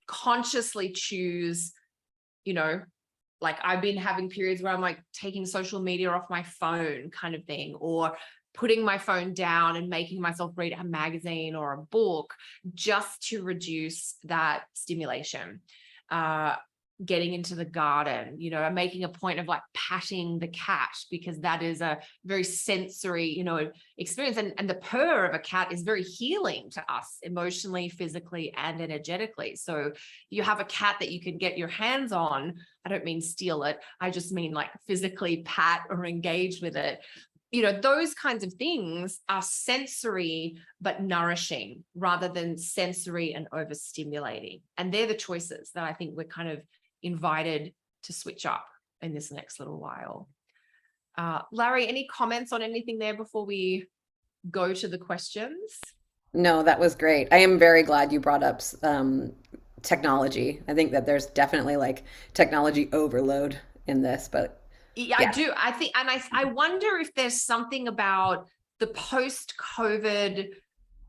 consciously choose, like I've been having periods where I'm like taking social media off my phone kind of thing, or putting my phone down and making myself read a magazine or a book just to reduce that stimulation. Getting into the garden, I'm making a point of like patting the cat, because that is a very sensory, experience. And the purr of a cat is very healing to us emotionally, physically, and energetically. So you have a cat that you can get your hands on. I don't mean steal it. I just mean like physically pat or engage with it. Those kinds of things are sensory, but nourishing, rather than sensory and overstimulating. And they're the choices that I think we're kind of invited to switch up in this next little while. Larry, any comments on anything there before we go to the questions? No, that was great. I am very glad you brought up technology. I think that there's definitely like technology overload in this, but Yeah, I yeah. do. I think, and I wonder if there's something about the post-COVID,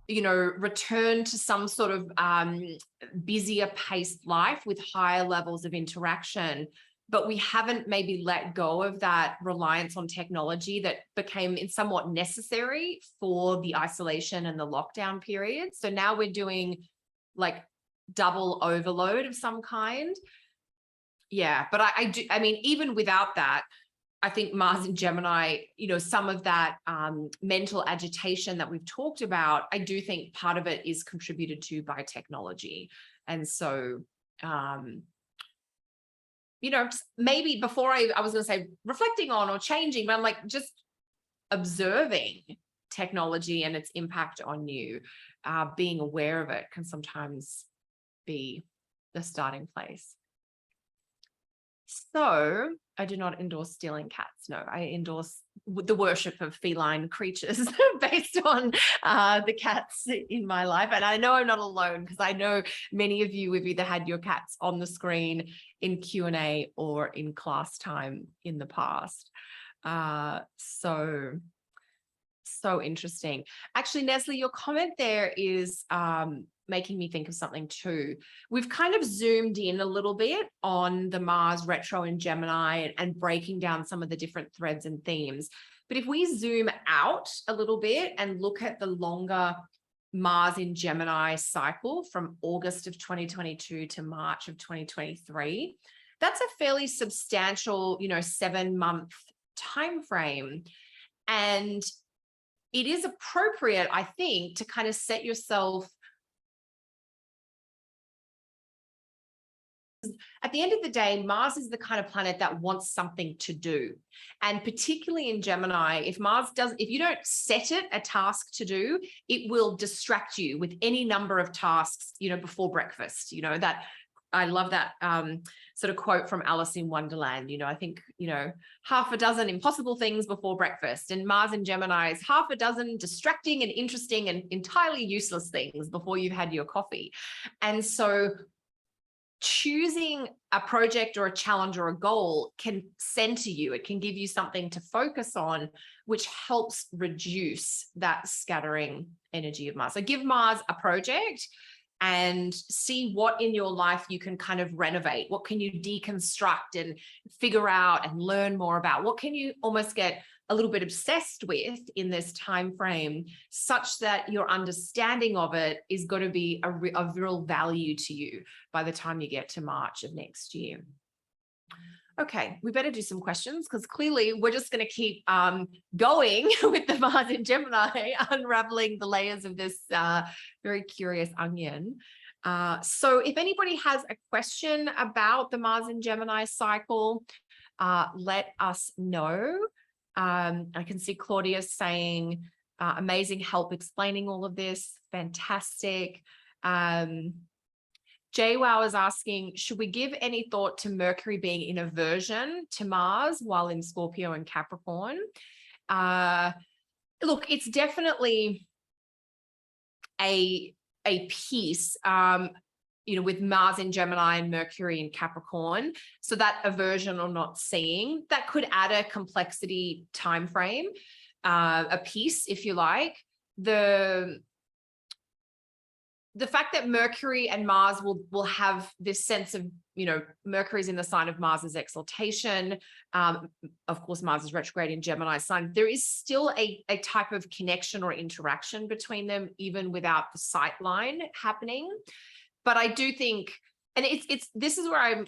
return to some sort of busier paced life with higher levels of interaction, but we haven't maybe let go of that reliance on technology that became somewhat necessary for the isolation and the lockdown period. So now we're doing like double overload of some kind. Yeah, but I do, I mean, even without that, I think Mars and Gemini, some of that mental agitation that we've talked about, I do think part of it is contributed to by technology. And so, maybe before I was going to say reflecting on or changing, but I'm like just observing technology and its impact on you, being aware of it can sometimes be the starting place. So I do not endorse stealing cats. No, I endorse the worship of feline creatures based on the cats in my life. And I know I'm not alone, because I know many of you have either had your cats on the screen in Q&A or in class time in the past. So interesting. Actually, Nestle, your comment there is making me think of something too. We've kind of zoomed in a little bit on the Mars retro in Gemini and breaking down some of the different threads and themes. But if we zoom out a little bit and look at the longer Mars in Gemini cycle from August of 2022 to March of 2023, that's a fairly substantial, 7-month time frame. And it is appropriate, I think, to kind of set yourself. At the end of the day, Mars is the kind of planet that wants something to do. And particularly in Gemini, if you don't set it a task to do, it will distract you with any number of tasks, before breakfast. That I love that sort of quote from Alice in Wonderland. I think, half a dozen impossible things before breakfast, and Mars in Gemini is half a dozen distracting and interesting and entirely useless things before you've had your coffee. And so choosing a project or a challenge or a goal can center you. It can give you something to focus on, which helps reduce that scattering energy of Mars. So give Mars a project and see what in your life you can kind of renovate. What can you deconstruct and figure out and learn more about? What can you almost get a little bit obsessed with in this time frame, such that your understanding of it is going to be of real value to you by the time you get to March of next year. Okay, we better do some questions, because clearly we're just going to keep going with the Mars in Gemini, unraveling the layers of this very curious onion. So if anybody has a question about the Mars in Gemini cycle, let us know. I can see Claudia saying, amazing help explaining all of this. Fantastic. JWoww is asking, should we give any thought to Mercury being in aversion to Mars while in Scorpio and Capricorn? Look, it's definitely a piece, with Mars in Gemini and Mercury in Capricorn. So that aversion or not seeing, that could add a complexity time frame, a piece, if you like. The fact that Mercury and Mars will have this sense of, Mercury's in the sign of Mars's exaltation. Of course, Mars is retrograde in Gemini sign. There is still a type of connection or interaction between them, even without the sight line happening. But I do think, and this is where I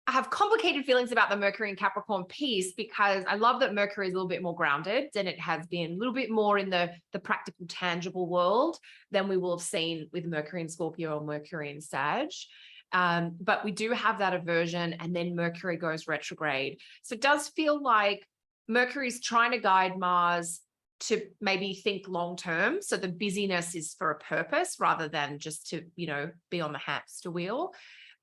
have complicated feelings about the Mercury and Capricorn piece, because I love that Mercury is a little bit more grounded than it has been, a little bit more in the practical, tangible world than we will have seen with Mercury in Scorpio or Mercury in Sag. But we do have that aversion, and then Mercury goes retrograde. So it does feel like Mercury's trying to guide Mars to maybe think long-term. So the busyness is for a purpose rather than just to, be on the hamster wheel.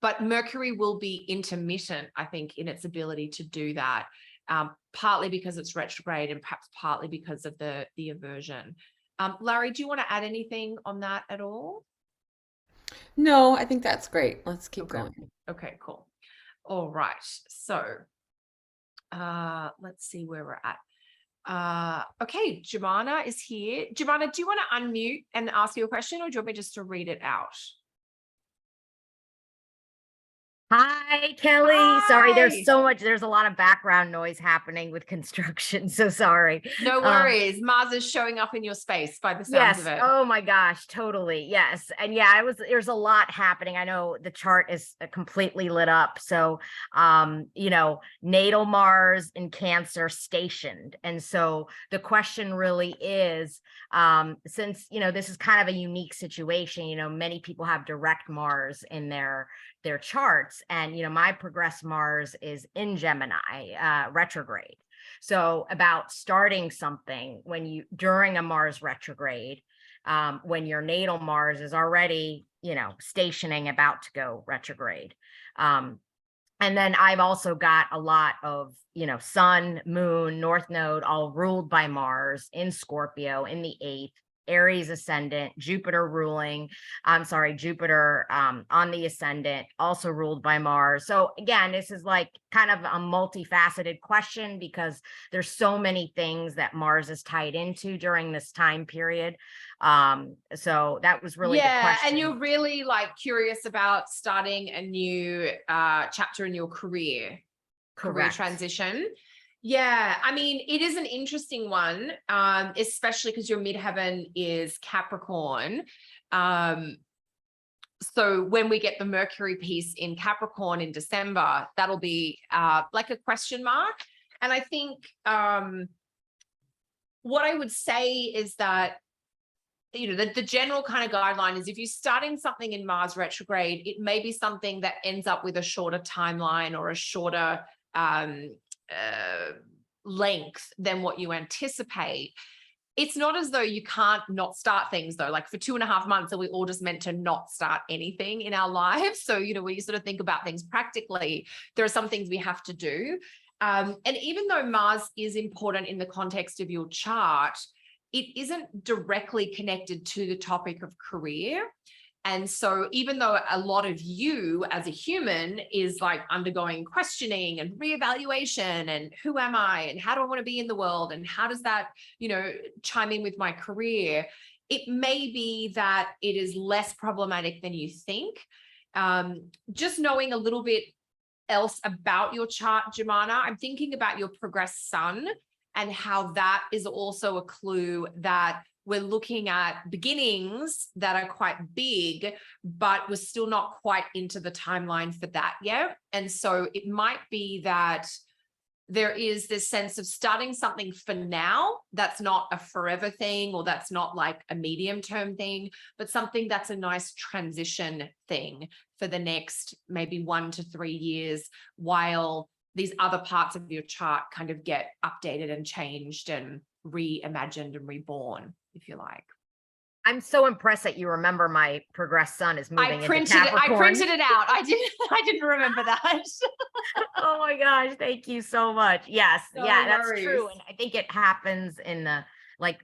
But Mercury will be intermittent, I think, in its ability to do that, partly because it's retrograde and perhaps partly because of the aversion. Larry, do you want to add anything on that at all? No, I think that's great. Let's keep Okay. going. Okay, cool. All right. So let's see where we're at. Okay, Jemana is here. Jemana, do you want to unmute and ask your question, or do you want me just to read it out? Hi, Kelly. Sorry, Hi. there's a lot of background noise happening with construction. So sorry. No Um, worries. Mars is showing up in your space by the sounds of yes. it. Oh my gosh, totally. Yes. And yeah, there's a lot happening. I know the chart is completely lit up. So, natal Mars in Cancer stationed. And so the question really is, since, this is kind of a unique situation, many people have direct Mars in their charts, and my progressed Mars is in Gemini retrograde. So about starting something during a Mars retrograde, when your natal Mars is already stationing, about to go retrograde. And then I've also got a lot of Sun, Moon, North Node, all ruled by Mars in Scorpio in the 8th, Aries ascendant, Jupiter on the ascendant, also ruled by Mars. So again, this is like kind of a multifaceted question, because there's so many things that Mars is tied into during this time period. So that was really the question. And you're really like curious about starting a new chapter in your career transition. Yeah, I mean, it is an interesting one, especially because your midheaven is Capricorn. So when we get the Mercury piece in Capricorn in December, that'll be like a question mark. And I think what I would say is that, the general kind of guideline is if you're starting something in Mars retrograde, it may be something that ends up with a shorter timeline or a shorter length than what you anticipate. It's not as though you can't not start things, though. Like for 2.5 months, are we all just meant to not start anything in our lives? So, when you sort of think about things practically, there are some things we have to do. And even though Mars is important in the context of your chart, it isn't directly connected to the topic of career. And so even though a lot of you as a human is like undergoing questioning and reevaluation and who am I and how do I want to be in the world and how does that, chime in with my career, it may be that it is less problematic than you think. Just knowing a little bit else about your chart, Jemana, I'm thinking about your progressed sun and how that is also a clue that we're looking at beginnings that are quite big, but we're still not quite into the timeline for that yet. And so it might be that there is this sense of starting something for now that's not a forever thing, or that's not like a medium term thing, but something that's a nice transition thing for the next maybe 1 to 3 years, while these other parts of your chart kind of get updated and changed and reimagined and reborn, if you like. I'm so impressed that you remember my progressed sun is moving into Capricorn. I printed it out. I didn't remember that. Oh my gosh, thank you so much. Yes, No yeah, that's worries. true. And I think it happens in the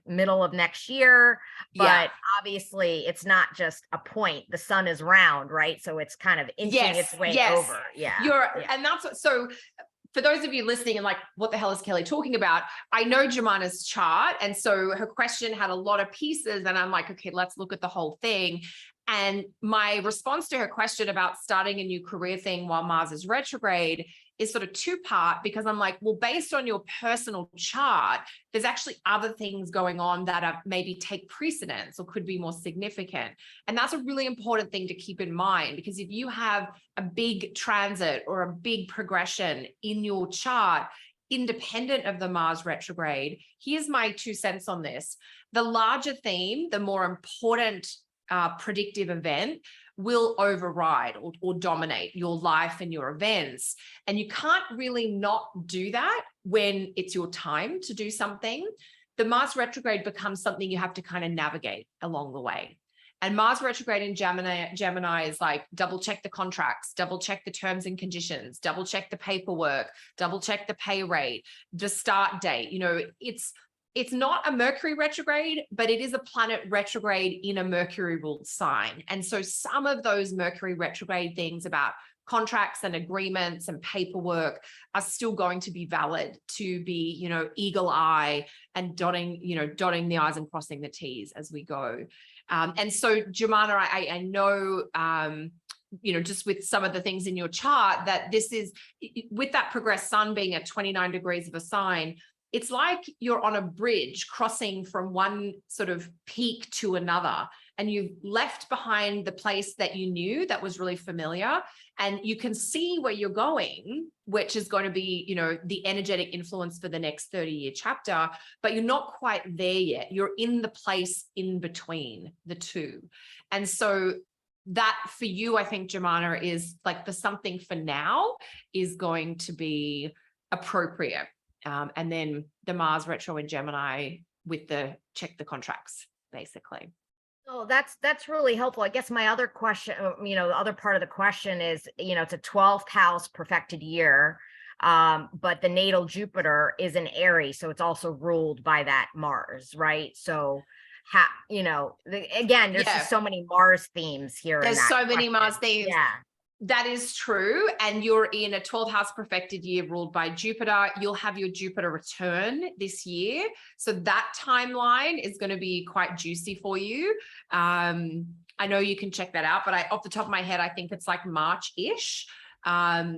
middle of next year, but obviously it's not just a point. The sun is round, right? So it's kind of inching its way over. Yeah. And that's what, so for those of you listening and like, what the hell is Kelly talking about? I know Jemana's chart. And so her question had a lot of pieces and I'm like, okay, let's look at the whole thing. And my response to her question about starting a new career thing while Mars is retrograde is sort of 2-part, because I'm like, well, based on your personal chart, there's actually other things going on that are maybe take precedence or could be more significant. And that's a really important thing to keep in mind, because if you have a big transit or a big progression in your chart, independent of the Mars retrograde, here's my 2 cents on this. The larger theme, the more important predictive event will override or dominate your life and your events. And you can't really not do that when it's your time to do something. The Mars retrograde becomes something you have to kind of navigate along the way. And Mars retrograde in Gemini is like, double check the contracts, double check the terms and conditions, double check the paperwork, double check the pay rate, the start date. It's it's not a Mercury retrograde, but it is a planet retrograde in a Mercury ruled sign. And so some of those Mercury retrograde things about contracts and agreements and paperwork are still going to be valid, to be, you know, eagle eye and dotting the I's and crossing the T's as we go. And so Jemana, I know, you know, just with some of the things in your chart, that this is, with that progressed sun being at 29 degrees of a sign, it's like you're on a bridge crossing from one sort of peak to another, and you've left behind the place that you knew that was really familiar, and you can see where you're going, which is going to be, you know, the energetic influence for the next 30-year chapter, but you're not quite there yet. You're in the place in between the two. And so that for you, I think, Jemana, is like the something for now is going to be appropriate. And then the Mars retro in Gemini with the check the contracts, basically. Oh, that's really helpful. I guess my other question, you know, the other part of the question is, you know, it's a 12th house perfected year, but the natal Jupiter is in Aries, so it's also ruled by that Mars, right? So, you know, again, there's just so many Mars themes here. There's so many Mars themes. Yeah. That is true. And you're in a 12th house perfected year ruled by Jupiter. You'll have your Jupiter return this year. So that timeline is going to be quite juicy for you. I know you can check that out, but off the top of my head, I think it's like March-ish, at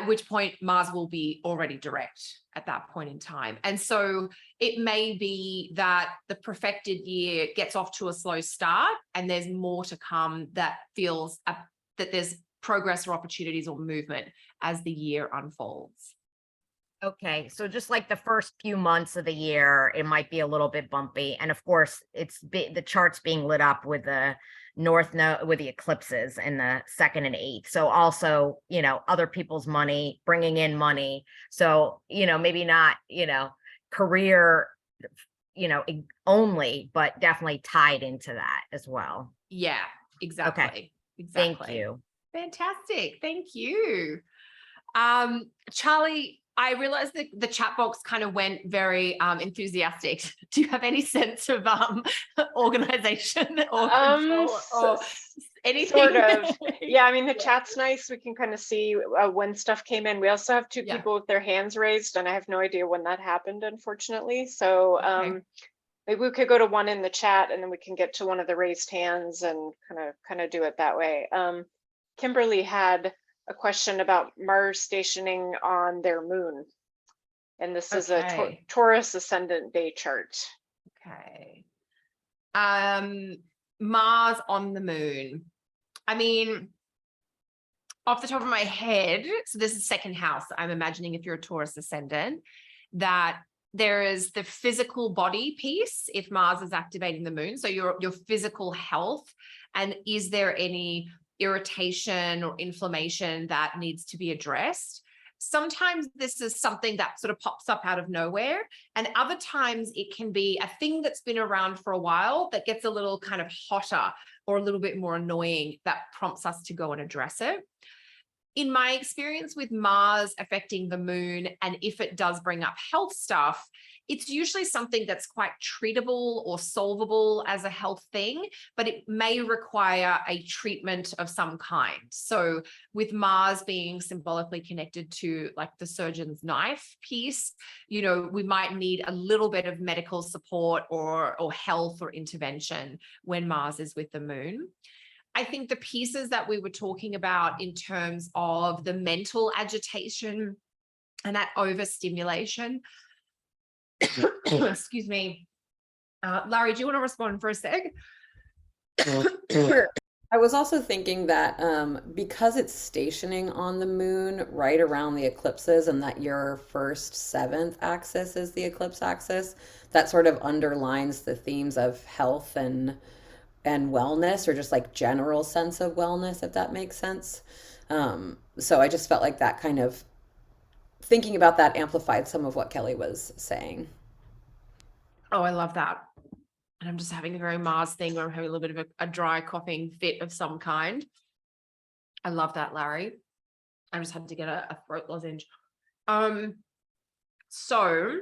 which point Mars will be already direct at that point in time. And so it may be that the perfected year gets off to a slow start and there's more to come that feels that there's progress or opportunities or movement as the year unfolds. Okay, so just like the first few months of the year, it might be a little bit bumpy, and of course, the chart's being lit up with the north node, with the eclipses in the 2nd and 8th. So also, you know, other people's money, bringing in money. So, you know, maybe not, you know, career, you know, only, but definitely tied into that as well. Yeah, exactly. Okay. Exactly. Thank you. Fantastic. Thank you. Charlie, I realized that the chat box kind of went very enthusiastic. Do you have any sense of organization or control or anything? Sort of. Yeah, I mean, the chat's nice. We can kind of see when stuff came in. We also have two people with their hands raised, and I have no idea when that happened, unfortunately. So maybe we could go to one in the chat, and then we can get to one of the raised hands and kind of do it that way. Kimberly had a question about Mars stationing on their moon, and this is a Taurus ascendant day chart. Okay. Mars on the moon. I mean, off the top of my head, so this is 2nd house. I'm imagining if you're a Taurus ascendant, that there is the physical body piece if Mars is activating the moon. So your physical health, and is there any irritation or inflammation that needs to be addressed? Sometimes this is something that sort of pops up out of nowhere, and other times it can be a thing that's been around for a while that gets a little kind of hotter or a little bit more annoying that prompts us to go and address it. In my experience with Mars affecting the moon, and if it does bring up health stuff, it's usually something that's quite treatable or solvable as a health thing, but it may require a treatment of some kind. So with Mars being symbolically connected to like the surgeon's knife piece, you know, we might need a little bit of medical support or health or intervention when Mars is with the moon. I think the pieces that we were talking about in terms of the mental agitation and that overstimulation, excuse me. Larry, do you want to respond for a sec? Sure. I was also thinking that because it's stationing on the moon right around the eclipses, and that your first 7th axis is the eclipse axis, that sort of underlines the themes of health and wellness, or just like general sense of wellness, if that makes sense. So I just felt like that kind of thinking about that amplified some of what Kelly was saying. Oh, I love that. And I'm just having a very Mars thing where I'm having a little bit of a dry coughing fit of some kind. I love that, Larry. I just had to get a throat lozenge. So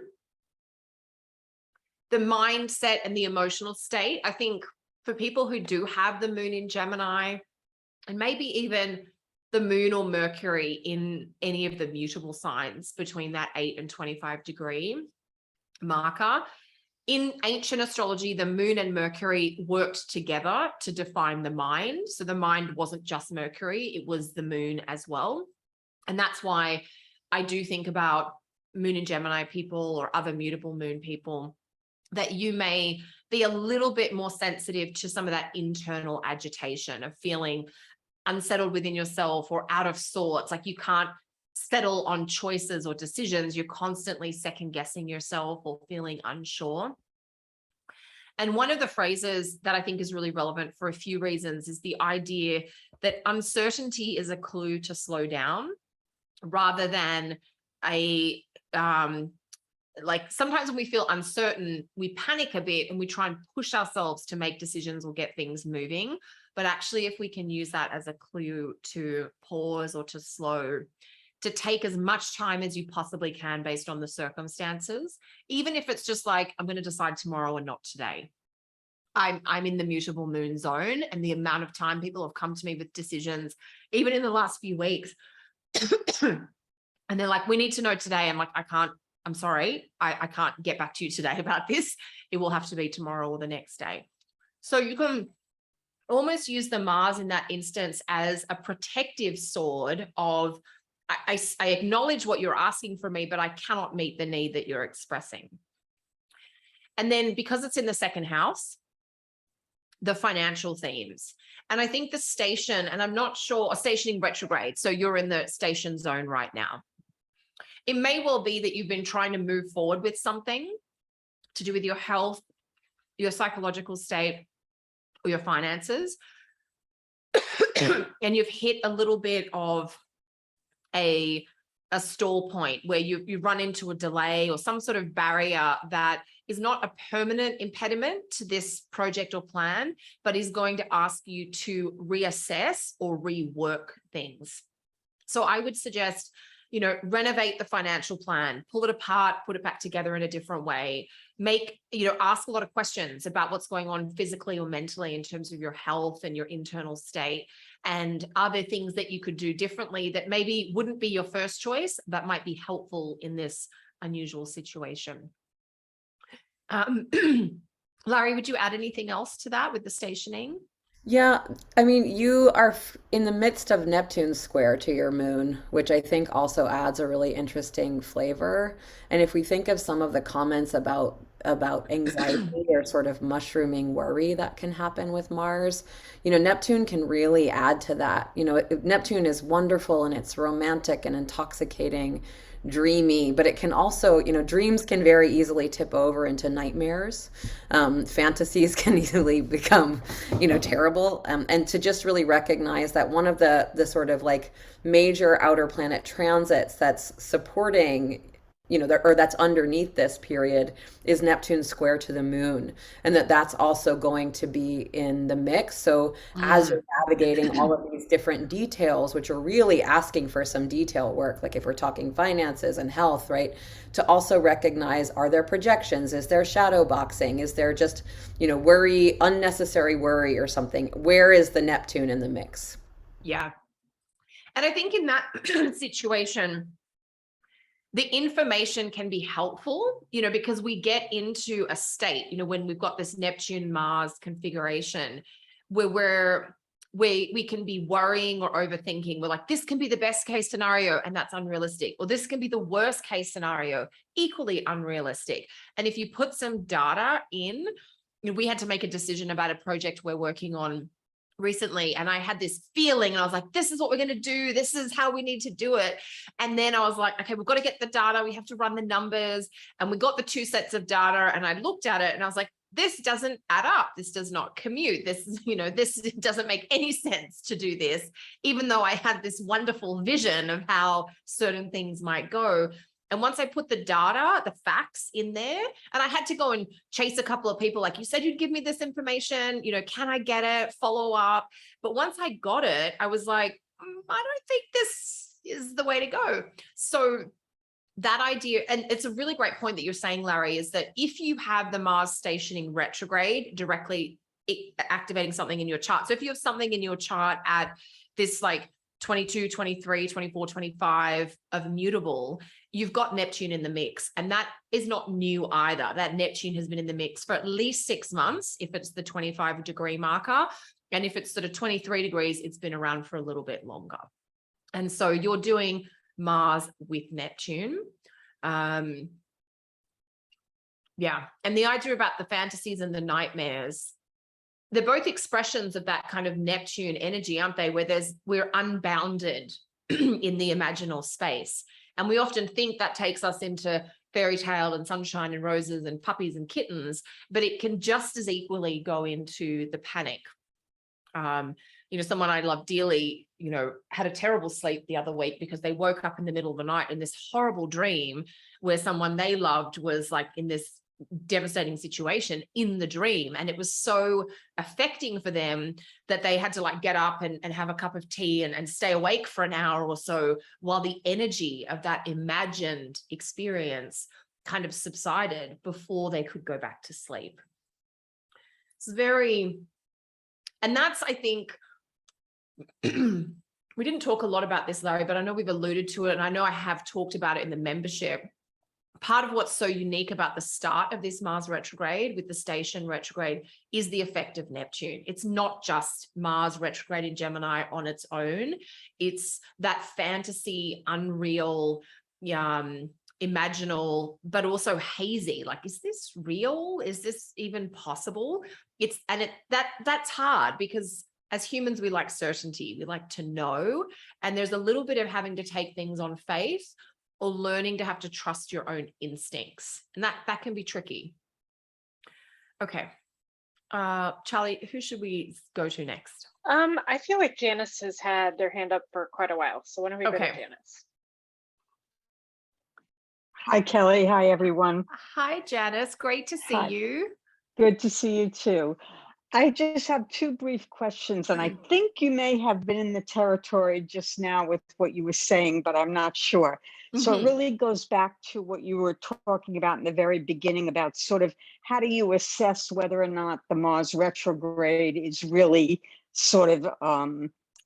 the mindset and the emotional state. I think for people who do have the moon in Gemini, and maybe even the moon or Mercury in any of the mutable signs between that 8 and 25 degree marker, in ancient astrology, the moon and Mercury worked together to define the mind. So the mind wasn't just Mercury, it was the moon as well. And that's why I do think about moon and Gemini people or other mutable moon people, that you may be a little bit more sensitive to some of that internal agitation of feeling unsettled within yourself or out of sorts. Like you can't settle on choices or decisions. You're constantly second guessing yourself or feeling unsure. And one of the phrases that I think is really relevant for a few reasons is the idea that uncertainty is a clue to slow down, rather than a, like sometimes when we feel uncertain, we panic a bit and we try and push ourselves to make decisions or get things moving. But actually, if we can use that as a clue to pause or to slow, to take as much time as you possibly can based on the circumstances, even if it's just like, I'm going to decide tomorrow and not today. I'm in the mutable moon zone, and the amount of time people have come to me with decisions, even in the last few weeks, and they're like, we need to know today. I'm like, I'm sorry, I can't get back to you today about this. It will have to be tomorrow or the next day. So you can almost use the Mars in that instance as a protective sword of, I acknowledge what you're asking from me, but I cannot meet the need that you're expressing. And then because it's in the second house, the financial themes. And I think the station, and I'm not sure, a stationing retrograde. So you're in the station zone right now. It may well be that you've been trying to move forward with something to do with your health, your psychological state, or your finances. And you've hit a little bit of a stall point where you run into a delay or some sort of barrier that is not a permanent impediment to this project or plan, but is going to ask you to reassess or rework things. So I would suggest, renovate the financial plan, pull it apart, put it back together in a different way, ask a lot of questions about what's going on physically or mentally in terms of your health and your internal state. And are there things that you could do differently that maybe wouldn't be your first choice, that might be helpful in this unusual situation? Larry, would you add anything else to that with the stationing? Yeah, I mean, you are in the midst of Neptune square to your moon, which I think also adds a really interesting flavor. And if we think of some of the comments about anxiety or sort of mushrooming worry that can happen with Mars, Neptune can really add to that. Neptune is wonderful and it's romantic and intoxicating, dreamy, but it can also, dreams can very easily tip over into nightmares. Fantasies can easily become, terrible. And to just really recognize that one of the sort of like major outer planet transits that's supporting, or that's underneath this period is Neptune square to the moon, and that's also going to be in the mix. So as you're navigating all of these different details, which are really asking for some detail work, like if we're talking finances and health, right, to also recognize, are there projections? Is there shadow boxing? Is there just, worry, unnecessary worry or something? Where is the Neptune in the mix? Yeah. And I think in that situation, the information can be helpful, because we get into a state, when we've got this Neptune Mars configuration where we can be worrying or overthinking. We're like, this can be the best case scenario, and that's unrealistic. Or this can be the worst case scenario, equally unrealistic. And if you put some data in, we had to make a decision about a project we're working on recently, and I had this feeling, and I was like, this is what we're going to do, this is how we need to do it. And then I was like, okay, we've got to get the data, we have to run the numbers, and we got the 2 sets of data, and I looked at it and I was like, this doesn't add up, this does not commute, this this doesn't make any sense to do this, even though I had this wonderful vision of how certain things might go. And once I put the data, the facts in there, and I had to go and chase a couple of people, like, you said you'd give me this information, can I get it, follow up? But once I got it, I was like, I don't think this is the way to go. So that idea, and it's a really great point that you're saying, Larry, is that if you have the Mars stationing retrograde directly activating something in your chart. So if you have something in your chart at this like 22, 23, 24, 25 of mutable, you've got Neptune in the mix. And that is not new either. That Neptune has been in the mix for at least 6 months, if it's the 25-degree marker. And if it's sort of 23 degrees, it's been around for a little bit longer. And so you're doing Mars with Neptune. Yeah. And the idea about the fantasies and the nightmares, they're both expressions of that kind of Neptune energy, aren't they? Where we're unbounded in the imaginal space. And we often think that takes us into fairy tale and sunshine and roses and puppies and kittens, but it can just as equally go into the panic. Someone I love dearly, had a terrible sleep the other week because they woke up in the middle of the night in this horrible dream where someone they loved was like in this devastating situation in the dream. And it was so affecting for them that they had to like get up and have a cup of tea and stay awake for an hour or so while the energy of that imagined experience kind of subsided before they could go back to sleep. It's and that's, I think, we didn't talk a lot about this, Larry, but I know we've alluded to it, and I know I have talked about it in the membership. Part of what's so unique about the start of this Mars retrograde with the station retrograde is the effect of Neptune. It's not just Mars retrograde in Gemini on its own. It's that fantasy, unreal, imaginal, but also hazy. Like, is this real? Is this even possible? That's hard because as humans, we like certainty. We like to know. And there's a little bit of having to take things on faith or learning to have to trust your own instincts. And that can be tricky. Okay. Charlie, who should we go to next? I feel like Janice has had their hand up for quite a while. So why don't we go to Janice? Hi, Kelly. Hi, everyone. Hi, Janice. Great to see you. Good to see you too. I just have 2 brief questions, and I think you may have been in the territory just now with what you were saying, but I'm not sure. So it really goes back to what you were talking about in the very beginning about sort of how do you assess whether or not the Mars retrograde is really sort of,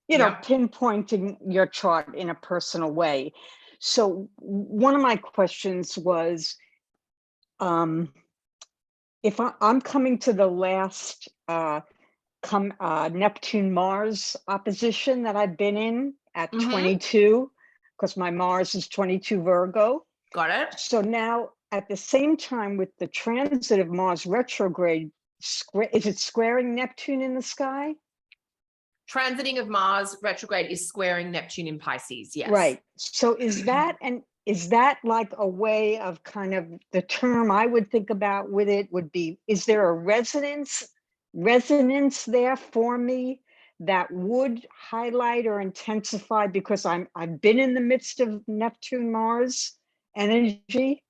pinpointing your chart in a personal way. So one of my questions was, if I'm coming to the last Neptune-Mars opposition that I've been in at 22, because my Mars is 22 Virgo. Got it. So now at the same time with the transit of Mars retrograde, is it squaring Neptune in the sky? Transiting of Mars retrograde is squaring Neptune in Pisces, yes. Right. So is that like a way of kind of the term I would think about with it would be, is there a resonance there for me that would highlight or intensify because I've been in the midst of Neptune Mars energy?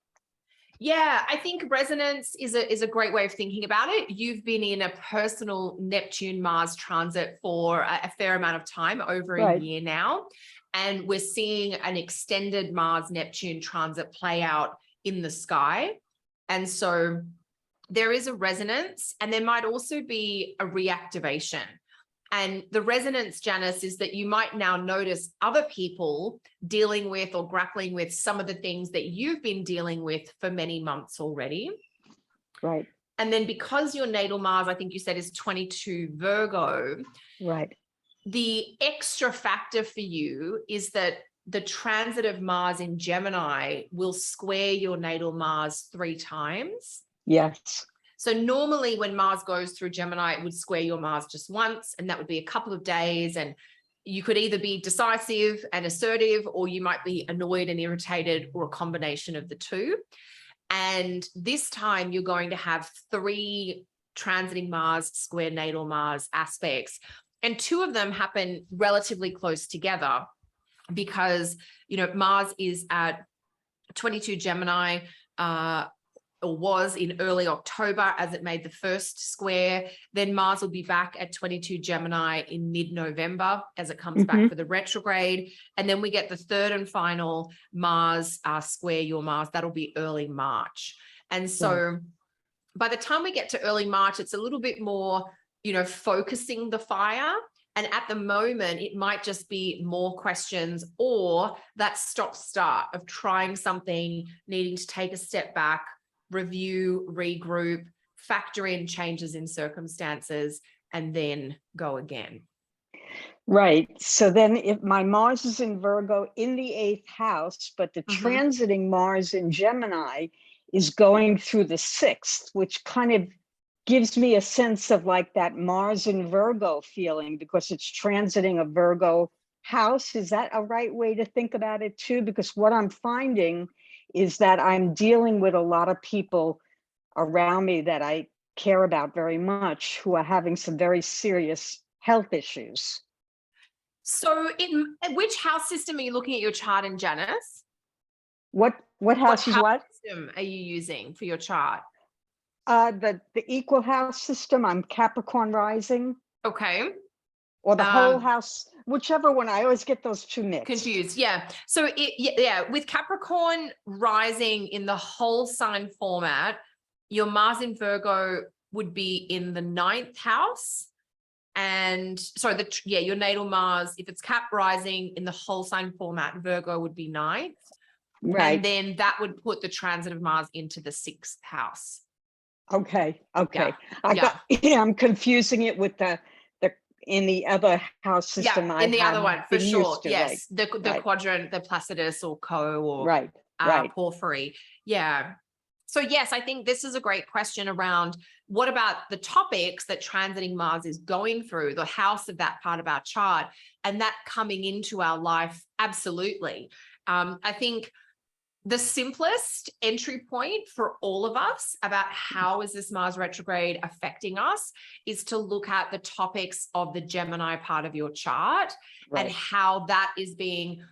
Yeah, I think resonance is a great way of thinking about it. You've been in a personal Neptune Mars transit for a fair amount of time, over a year now. And we're seeing an extended Mars Neptune transit play out in the sky. And so there is a resonance, and there might also be a reactivation. And the resonance, Janice, is that you might now notice other people dealing with or grappling with some of the things that you've been dealing with for many months already. Right. And then because your natal Mars, I think you said, is 22 Virgo. Right. The extra factor for you is that the transit of Mars in Gemini will square your natal Mars 3 times. Yes. So normally when Mars goes through Gemini, it would square your Mars just once, and that would be a couple of days. And you could either be decisive and assertive, or you might be annoyed and irritated, or a combination of the two. And this time you're going to have 3 transiting Mars square natal Mars aspects. And 2 of them happen relatively close together because, Mars is at 22 Gemini, or was in early October as it made the first square. Then Mars will be back at 22 Gemini in mid-November as it comes back for the retrograde. And then we get the third and final Mars square your Mars. That'll be early March. And so by the time we get to early March, it's a little bit more, you know, focusing the fire. And at the moment, it might just be more questions or that stop-start of trying something, needing to take a step back, review, regroup, factor in changes in circumstances, and then go again. Right. So then if my Mars is in Virgo in the 8th house, but the transiting Mars in Gemini is going through the 6th, which kind of gives me a sense of like that Mars in Virgo feeling because it's transiting a Virgo house. Is that a right way to think about it too? Because what I'm finding is that I'm dealing with a lot of people around me that I care about very much who are having some very serious health issues. So in which house system are you looking at your chart in, Janice? What house is what? System are you using for your chart? The equal house system. I'm Capricorn rising. Okay. Or the whole house, whichever one. I always get those two mixed. Confused. Yeah. So with Capricorn rising in the whole sign format, your Mars in Virgo would be in the 9th house. And sorry, your natal Mars, if it's Cap rising in the whole sign format, Virgo would be 9th. Right. And then that would put the transit of Mars into the 6th house. Okay. Yeah. I'm confusing it with the in the other house system. Yeah, in the other one for sure. Yes, right? The quadrant, the Placidus or Co or Porphyry. Yeah. So yes, I think this is a great question around what about the topics that transiting Mars is going through, the house of that part of our chart, and that coming into our life. Absolutely. I think the simplest entry point for all of us about how is this Mars retrograde affecting us is to look at the topics of the Gemini part of your chart and how that is being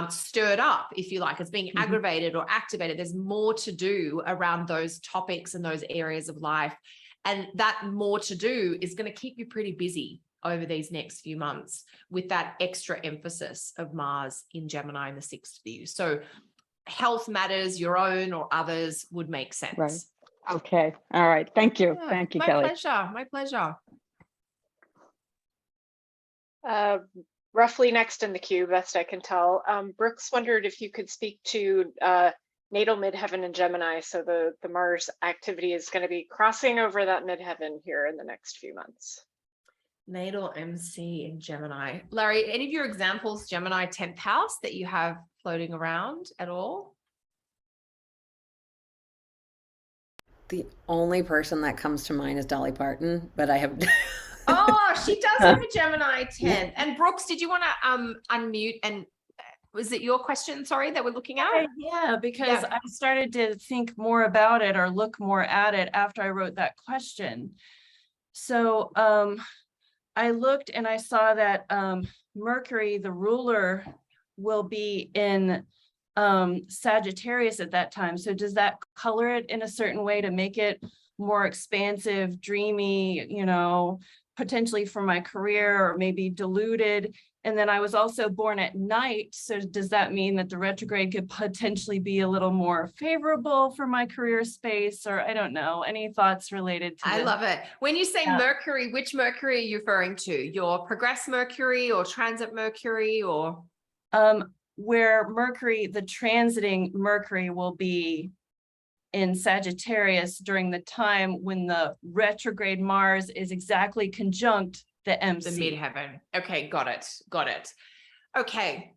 stirred up, if you like, it's being aggravated or activated. There's more to do around those topics and those areas of life. And that more to do is going to keep you pretty busy over these next few months with that extra emphasis of Mars in Gemini in the 6th view. So health matters, your own or others, would make sense. Right. Okay. All right. Thank you. Yeah, Thank you, my Kelly. Pleasure. My pleasure. Roughly next in the queue, best I can tell. Brooks wondered if you could speak to natal midheaven in Gemini. So the Mars activity is going to be crossing over that midheaven here in the next few months. Natal MC in Gemini. Larry, any of your examples, Gemini 10th house that you have floating around at all? The only person that comes to mind is Dolly Parton, but I have. Oh, she does have a Gemini 10th. And Brooks, did you want to unmute? And was it your question, sorry, that we're looking at? Yeah, because I started to think more about it or look more at it after I wrote that question. So I looked and I saw that Mercury, the ruler, will be in Sagittarius at that time. So does that color it in a certain way to make it more expansive, dreamy, you know, potentially for my career, or maybe diluted? And then I was also born at night. So does that mean that the retrograde could potentially be a little more favorable for my career space? Or I don't know, any thoughts related to I love it. When you say Mercury, which Mercury are you referring to? Your progress Mercury or transit Mercury or? Where Mercury, the transiting Mercury will be in Sagittarius during the time when the retrograde Mars is exactly conjunct the MC. The midheaven. Okay, got it. Okay.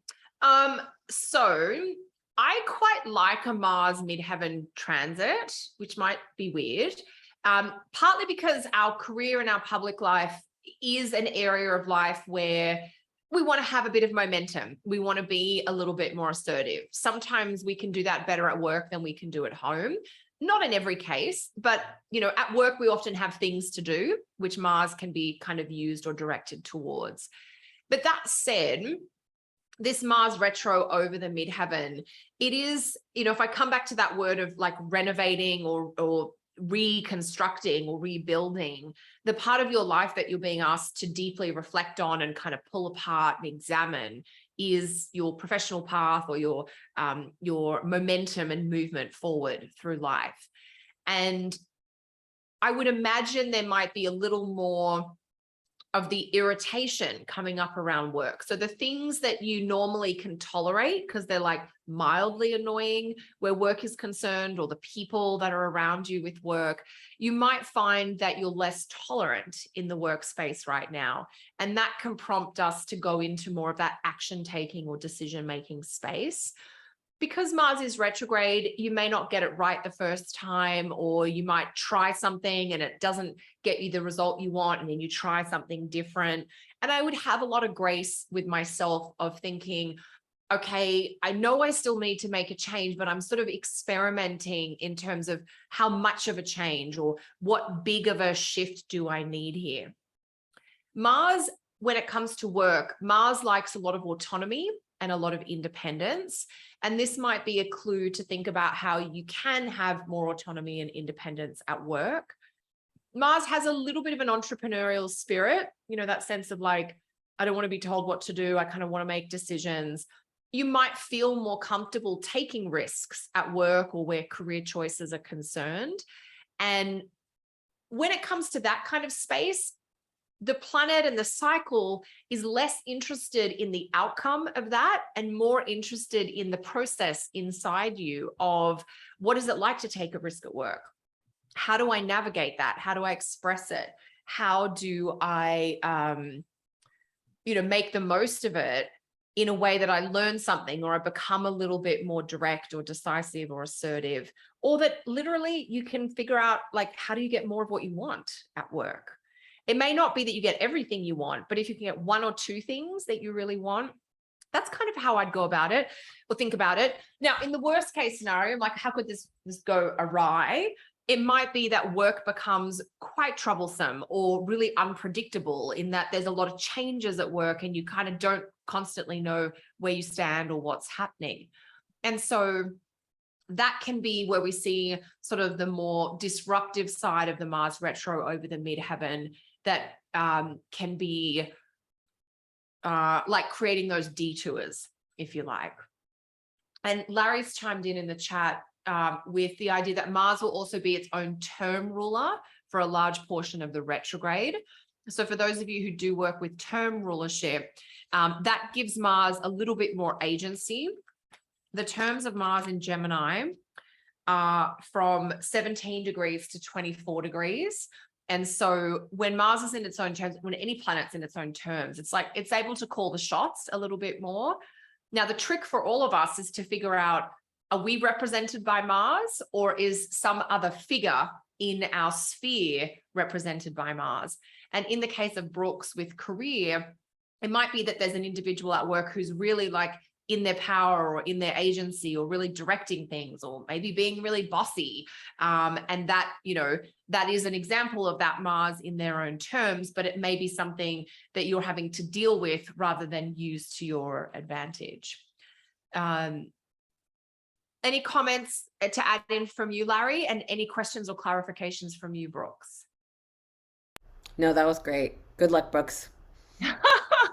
So I quite like a Mars midheaven transit, which might be weird, partly because our career and our public life is an area of life where we want to have a bit of momentum. We want to be a little bit more assertive. Sometimes we can do that better at work than we can do at home. Not in every case, but you know, at work, we often have things to do, which Mars can be kind of used or directed towards. But that said, this Mars retro over the midheaven, it is, if I come back to that word of like renovating or reconstructing or rebuilding, the part of your life that you're being asked to deeply reflect on and kind of pull apart and examine is your professional path or your momentum and movement forward through life. And I would imagine there might be a little more of the irritation coming up around work. So the things that you normally can tolerate because they're like mildly annoying where work is concerned, or the people that are around you with work, you might find that you're less tolerant in the workspace right now. And that can prompt us to go into more of that action taking or decision making space. Because Mars is retrograde, you may not get it right the first time, or you might try something and it doesn't get you the result you want, and then you try something different. And I would have a lot of grace with myself of thinking, okay, I know I still need to make a change, but I'm sort of experimenting in terms of how much of a change or what big of a shift do I need here. Mars, when it comes to work, Mars likes a lot of autonomy and a lot of independence. And this might be a clue to think about how you can have more autonomy and independence at work. Mars has a little bit of an entrepreneurial spirit, that sense of like, I don't want to be told what to do. I kind of want to make decisions. You might feel more comfortable taking risks at work or where career choices are concerned. And when it comes to that kind of space, the planet and the cycle is less interested in the outcome of that and more interested in the process inside you of what is it like to take a risk at work? How do I navigate that? How do I express it? How do I, make the most of it in a way that I learn something, or I become a little bit more direct or decisive or assertive, or that literally you can figure out like, how do you get more of what you want at work? It may not be that you get everything you want, but if you can get one or two things that you really want, that's kind of how I'd go about it or think about it. Now, in the worst case scenario, like how could this go awry? It might be that work becomes quite troublesome or really unpredictable in that there's a lot of changes at work and you kind of don't constantly know where you stand or what's happening. And so that can be where we see sort of the more disruptive side of the Mars retro over the midheaven that can be like creating those detours, if you like. And Larry's chimed in the chat with the idea that Mars will also be its own term ruler for a large portion of the retrograde. So for those of you who do work with term rulership, that gives Mars a little bit more agency. The terms of Mars in Gemini are from 17 degrees to 24 degrees. And so when Mars is in its own terms, when any planet's in its own terms, it's like it's able to call the shots a little bit more. Now, the trick for all of us is to figure out, are we represented by Mars, or is some other figure in our sphere represented by Mars? And in the case of Brooks with career, it might be that there's an individual at work who's really like in their power or in their agency or really directing things, or maybe being really bossy. And that, that is an example of that Mars in their own terms, but it may be something that you're having to deal with rather than use to your advantage. Any comments to add in from you, Larry, and any questions or clarifications from you, Brooks? No, that was great. Good luck, Brooks.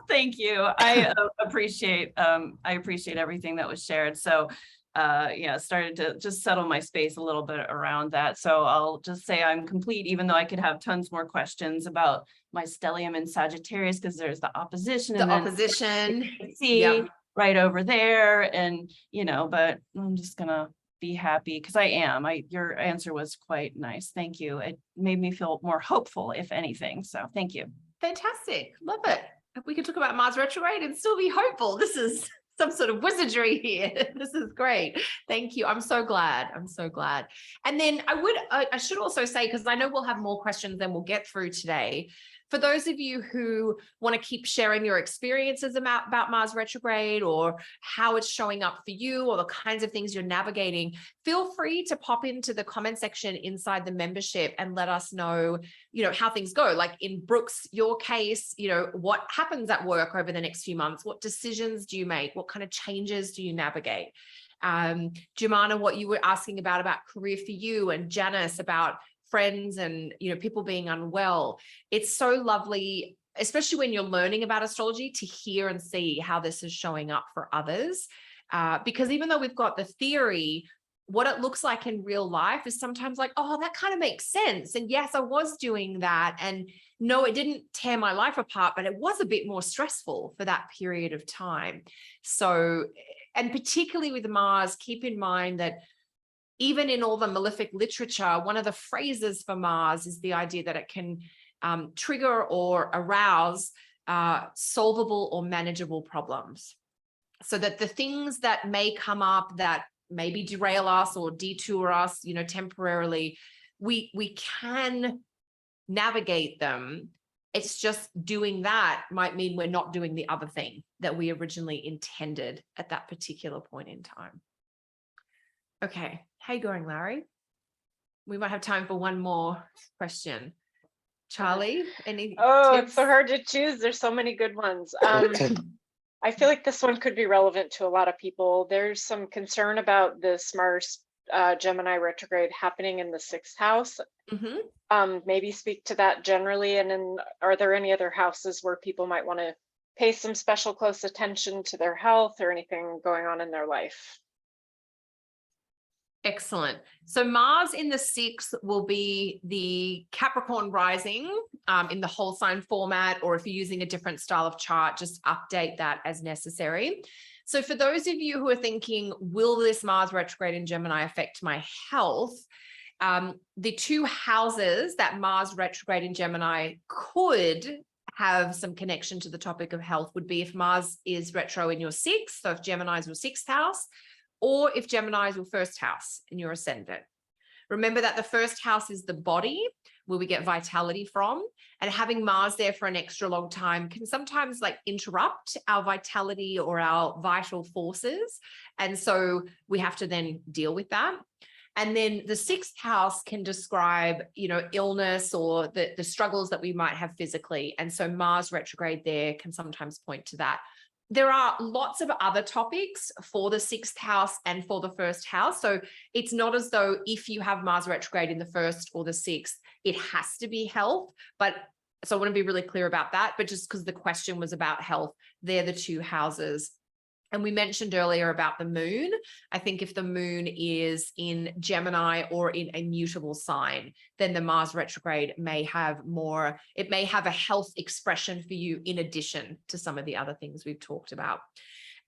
Thank you. I appreciate everything that was shared. So started to just settle my space a little bit around that. So I'll just say I'm complete, even though I could have tons more questions about my stellium in Sagittarius, because there's the opposition. See right over there. And, but I'm just going to be happy because I am. Your answer was quite nice. Thank you. It made me feel more hopeful, if anything. So thank you. Fantastic. Love it. We could talk about Mars retrograde and still be hopeful. This is some sort of wizardry here. This is great. Thank you. I'm so glad. And then I should also say, because I know we'll have more questions than we'll get through today. For those of you who want to keep sharing your experiences about Mars retrograde, or how it's showing up for you, or the kinds of things you're navigating, feel free to pop into the comment section inside the membership and let us know, how things go. Like in Brooke's, your case, what happens at work over the next few months? What decisions do you make? What kind of changes do you navigate? Jemana, what you were asking about career for you, and Janice about friends and people being unwell. It's so lovely, especially when you're learning about astrology, to hear and see how this is showing up for others, because even though we've got the theory, what it looks like in real life is sometimes like, oh, that kind of makes sense, and yes, I was doing that, and no, it didn't tear my life apart, but it was a bit more stressful for that period of time. So, and particularly with Mars, keep in mind that even in all the malefic literature, one of the phrases for Mars is the idea that it can trigger or arouse solvable or manageable problems. So that the things that may come up that maybe derail us or detour us, temporarily, we can navigate them. It's just doing that might mean we're not doing the other thing that we originally intended at that particular point in time. Okay, how you going, Larry? We might have time for one more question. Charlie, any tips? It's so hard to choose. There's so many good ones. I feel like this one could be relevant to a lot of people. There's some concern about this Mars Gemini retrograde happening in the 6th house. Maybe speak to that generally, and then are there any other houses where people might want to pay some special close attention to their health or anything going on in their life? Excellent. So Mars in the 6th will be the Capricorn rising in the whole sign format, or if you're using a different style of chart, just update that as necessary. So for those of you who are thinking, will this Mars retrograde in Gemini affect my health? The 2 houses that Mars retrograde in Gemini could have some connection to the topic of health would be if Mars is retro in your 6th, so if Gemini is your 6th house, or if Gemini is your 1st house in your ascendant. Remember that the 1st house is the body, where we get vitality from, and having Mars there for an extra long time can sometimes interrupt our vitality or our vital forces. And so we have to then deal with that. And then the 6th house can describe, illness or the struggles that we might have physically. And so Mars retrograde there can sometimes point to that. There are lots of other topics for the 6th house and for the 1st house. So it's not as though if you have Mars retrograde in the 1st or the 6th, it has to be health. But so I want to be really clear about that. But just because the question was about health, they're the 2 houses. And we mentioned earlier about the moon. I think if the moon is in Gemini or in a mutable sign, then the Mars retrograde may have a health expression for you in addition to some of the other things we've talked about.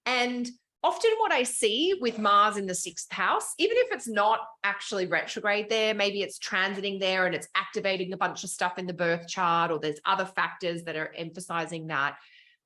And often what I see with Mars in the 6th house, even if it's not actually retrograde there, maybe it's transiting there and it's activating a bunch of stuff in the birth chart, or there's other factors that are emphasizing that.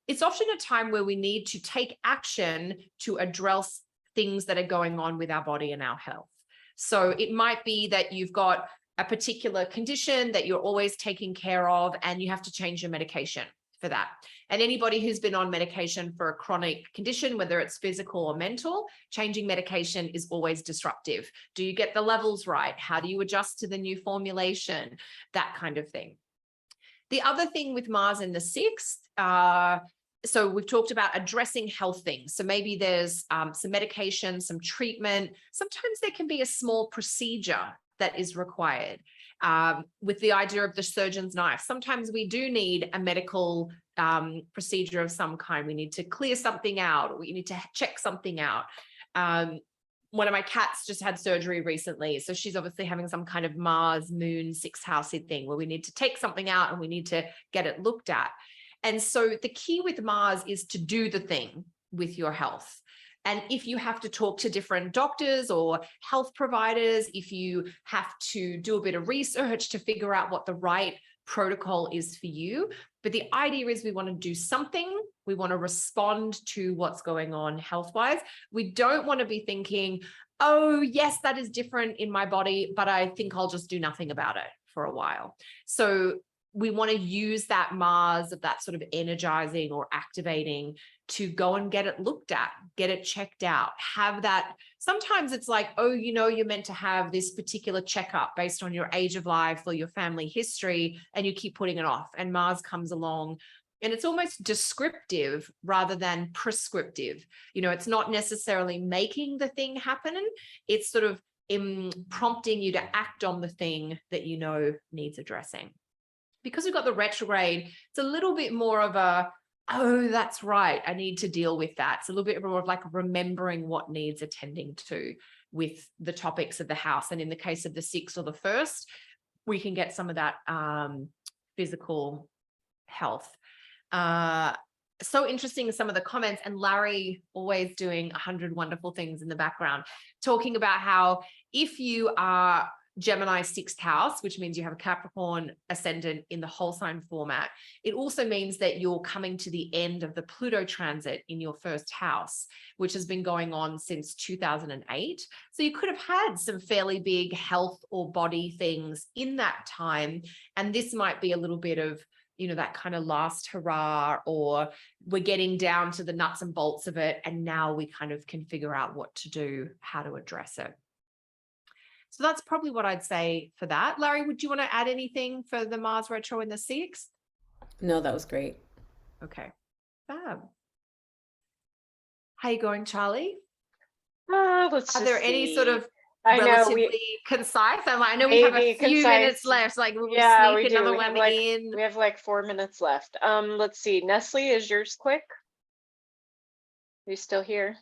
It's often a time where we need to take action to address things that are going on with our body and our health. So it might be that you've got a particular condition that you're always taking care of, and you have to change your medication for that. And anybody who's been on medication for a chronic condition, whether it's physical or mental, changing medication is always disruptive. Do you get the levels right? How do you adjust to the new formulation? That kind of thing. The other thing with Mars in the 6th, so we've talked about addressing health things. So maybe there's some medication, some treatment. Sometimes there can be a small procedure that is required with the idea of the surgeon's knife. Sometimes we do need a medical procedure of some kind. We need to clear something out, or we need to check something out. One of my cats just had surgery recently. So she's obviously having some kind of Mars, Moon, 6th housey thing where we need to take something out and we need to get it looked at. And so the key with Mars is to do the thing with your health. And if you have to talk to different doctors or health providers, if you have to do a bit of research to figure out what the right protocol is for you. But the idea is we want to do something. We want to respond to what's going on health-wise. We don't want to be thinking, oh, yes, that is different in my body, but I think I'll just do nothing about it for a while. So we want to use that Mars of that sort of energizing or activating to go and get it looked at, get it checked out, have that. Sometimes it's like, oh, you know, you're meant to have this particular checkup based on your age of life or your family history, and you keep putting it off, and Mars comes along. And it's almost descriptive rather than prescriptive. You know, it's not necessarily making the thing happen. It's sort of prompting you to act on the thing that you know needs addressing. Because we've got the retrograde, it's a little bit more of a, oh, that's right, I need to deal with that. It's a little bit more of like remembering what needs attending to with the topics of the house. And in the case of the 6th or the 1st, we can get some of that physical health. So interesting, some of the comments, and Larry always doing 100 wonderful things in the background, talking about how if you are Gemini 6th house, which means you have a Capricorn ascendant in the whole sign format, it also means that you're coming to the end of the Pluto transit in your 1st house, which has been going on since 2008. So you could have had some fairly big health or body things in that time. And this might be a little bit of, you know, that kind of last hurrah, or we're getting down to the nuts and bolts of it. And now we kind of can figure out what to do, how to address it. So that's probably what I'd say for that. Larry, would you want to add anything for the Mars retro in the 6th? No, that was great. Okay. Fab. How you going, Charlie? Are there any sort of I know relatively concise? I know we have a few minutes left. Like we'll sneak another one in. We have like 4 minutes left. Let's see. Nestle, is yours quick? Are you still here?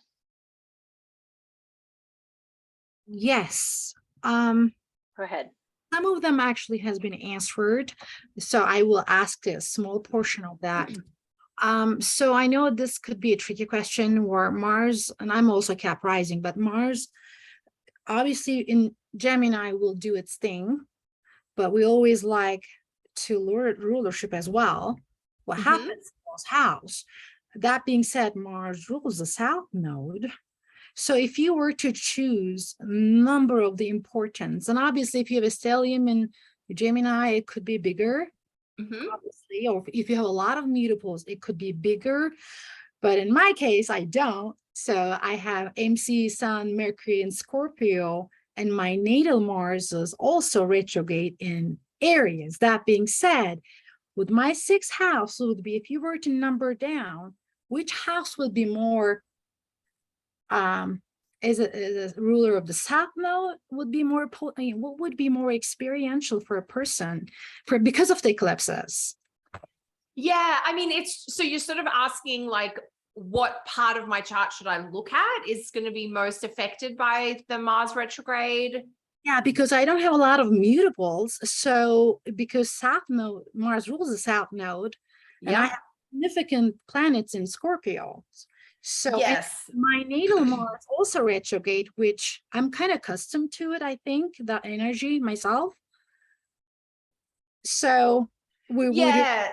Yes. Go ahead. Some of them actually has been answered, so I will ask a small portion of that. So I know this could be a tricky question where Mars, and I'm also Cap rising, but Mars obviously in Gemini will do its thing, but we always like to lord rulership as well. What happens in those house? That being said, Mars rules the South Node. So if you were to choose a number of the importance, and obviously if you have a stellium in Gemini, it could be bigger, obviously, or if you have a lot of mutables, it could be bigger. But in my case, I don't. So I have MC, Sun, Mercury in Scorpio, and my natal Mars is also retrograde in Aries. That being said, with my 6th house would be, if you were to number down, which house would be more as a ruler of the South Node would be more, what would be more experiential for a person because of the eclipses? Yeah, I mean, it's, so you're sort of asking like, what part of my chart should I look at is going to be most affected by the Mars retrograde? Yeah, because I don't have a lot of mutables. So because South Node, Mars rules the South Node, and I have significant planets in Scorpio. So yes, my natal Mars also retrograde, which I'm kind of accustomed to it, I think, the energy myself. So we would.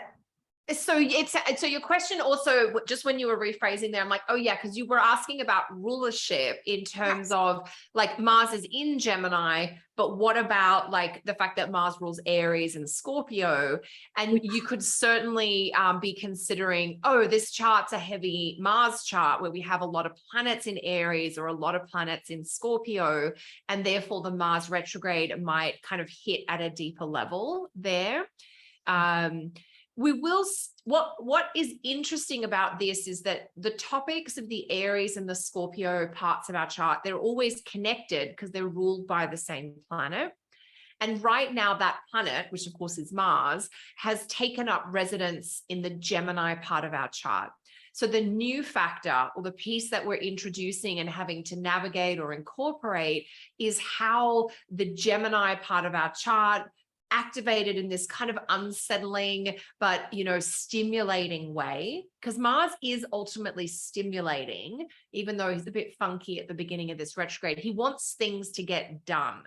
So it's, so your question also, just when you were rephrasing there, I'm like, oh yeah, because you were asking about rulership in terms of like Mars is in Gemini, but what about like the fact that Mars rules Aries and Scorpio? And you could certainly be considering, oh, this chart's a heavy Mars chart where we have a lot of planets in Aries or a lot of planets in Scorpio, and therefore the Mars retrograde might kind of hit at a deeper level there. We will, what is interesting about this is that the topics of the Aries and the Scorpio parts of our chart, they're always connected because they're ruled by the same planet. And right now that planet, which of course is Mars, has taken up residence in the Gemini part of our chart. So the new factor, or the piece that we're introducing and having to navigate or incorporate, is how the Gemini part of our chart activated in this kind of unsettling, but, you know, stimulating way, because Mars is ultimately stimulating, even though he's a bit funky at the beginning of this retrograde. He wants things to get done.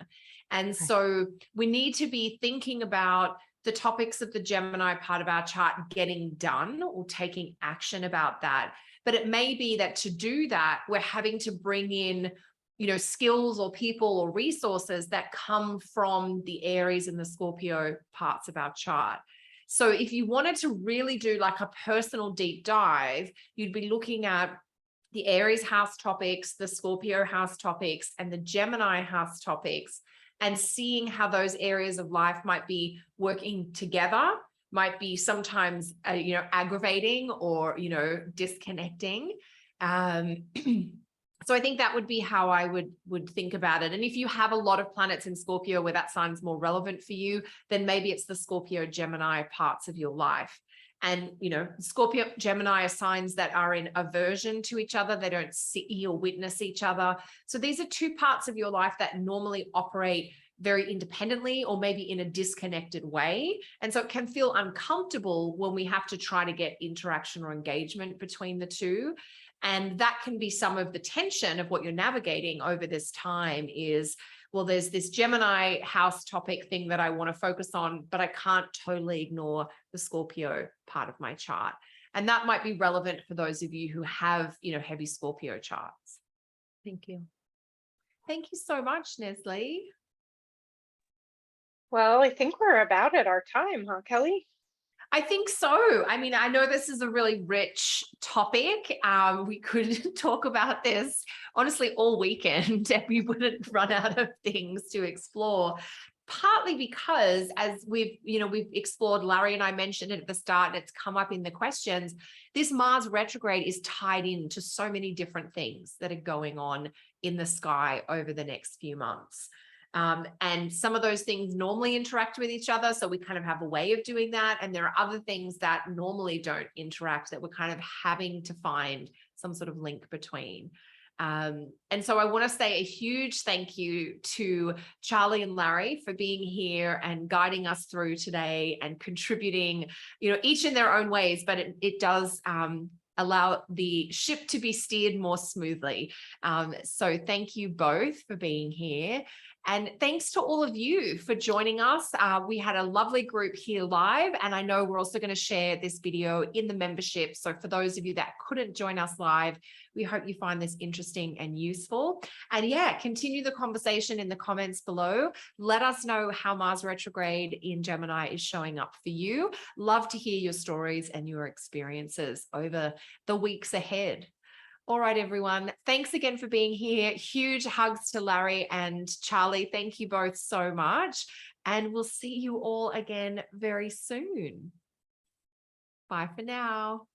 And so we need to be thinking about the topics of the Gemini part of our chart getting done or taking action about that. But it may be that to do that, we're having to bring in, you know, skills or people or resources that come from the Aries and the Scorpio parts of our chart. So if you wanted to really do like a personal deep dive, you'd be looking at the Aries house topics, the Scorpio house topics, and the Gemini house topics, and seeing how those areas of life might be working together, might be sometimes, aggravating or, disconnecting. So I think that would be how I would think about it. And if you have a lot of planets in Scorpio where that sign's more relevant for you, then maybe it's the Scorpio Gemini parts of your life. And, Scorpio Gemini are signs that are in aversion to each other. They don't see or witness each other. So these are two parts of your life that normally operate very independently or maybe in a disconnected way. And so it can feel uncomfortable when we have to try to get interaction or engagement between the two. And that can be some of the tension of what you're navigating over this time is, well, there's this Gemini house topic thing that I want to focus on, but I can't totally ignore the Scorpio part of my chart. And that might be relevant for those of you who have, heavy Scorpio charts. Thank you. Thank you so much, Neslie. Well, I think we're about at our time, huh, Kelly? I think so. I mean, I know this is a really rich topic. We could talk about this honestly all weekend and we wouldn't run out of things to explore. Partly because as we've explored, Larry and I mentioned it at the start, and it's come up in the questions, this Mars retrograde is tied into so many different things that are going on in the sky over the next few months. And some of those things normally interact with each other. So we kind of have a way of doing that. And there are other things that normally don't interact that we're kind of having to find some sort of link between. And so I want to say a huge thank you to Charlie and Larry for being here and guiding us through today and contributing, each in their own ways, but it does allow the ship to be steered more smoothly. So thank you both for being here. And thanks to all of you for joining us. We had a lovely group here live, and I know we're also going to share this video in the membership. So for those of you that couldn't join us live, we hope you find this interesting and useful. And yeah, continue the conversation in the comments below. Let us know how Mars retrograde in Gemini is showing up for you. Love to hear your stories and your experiences over the weeks ahead. All right, everyone. Thanks again for being here. Huge hugs to Larry and Charlie. Thank you both so much. And we'll see you all again very soon. Bye for now.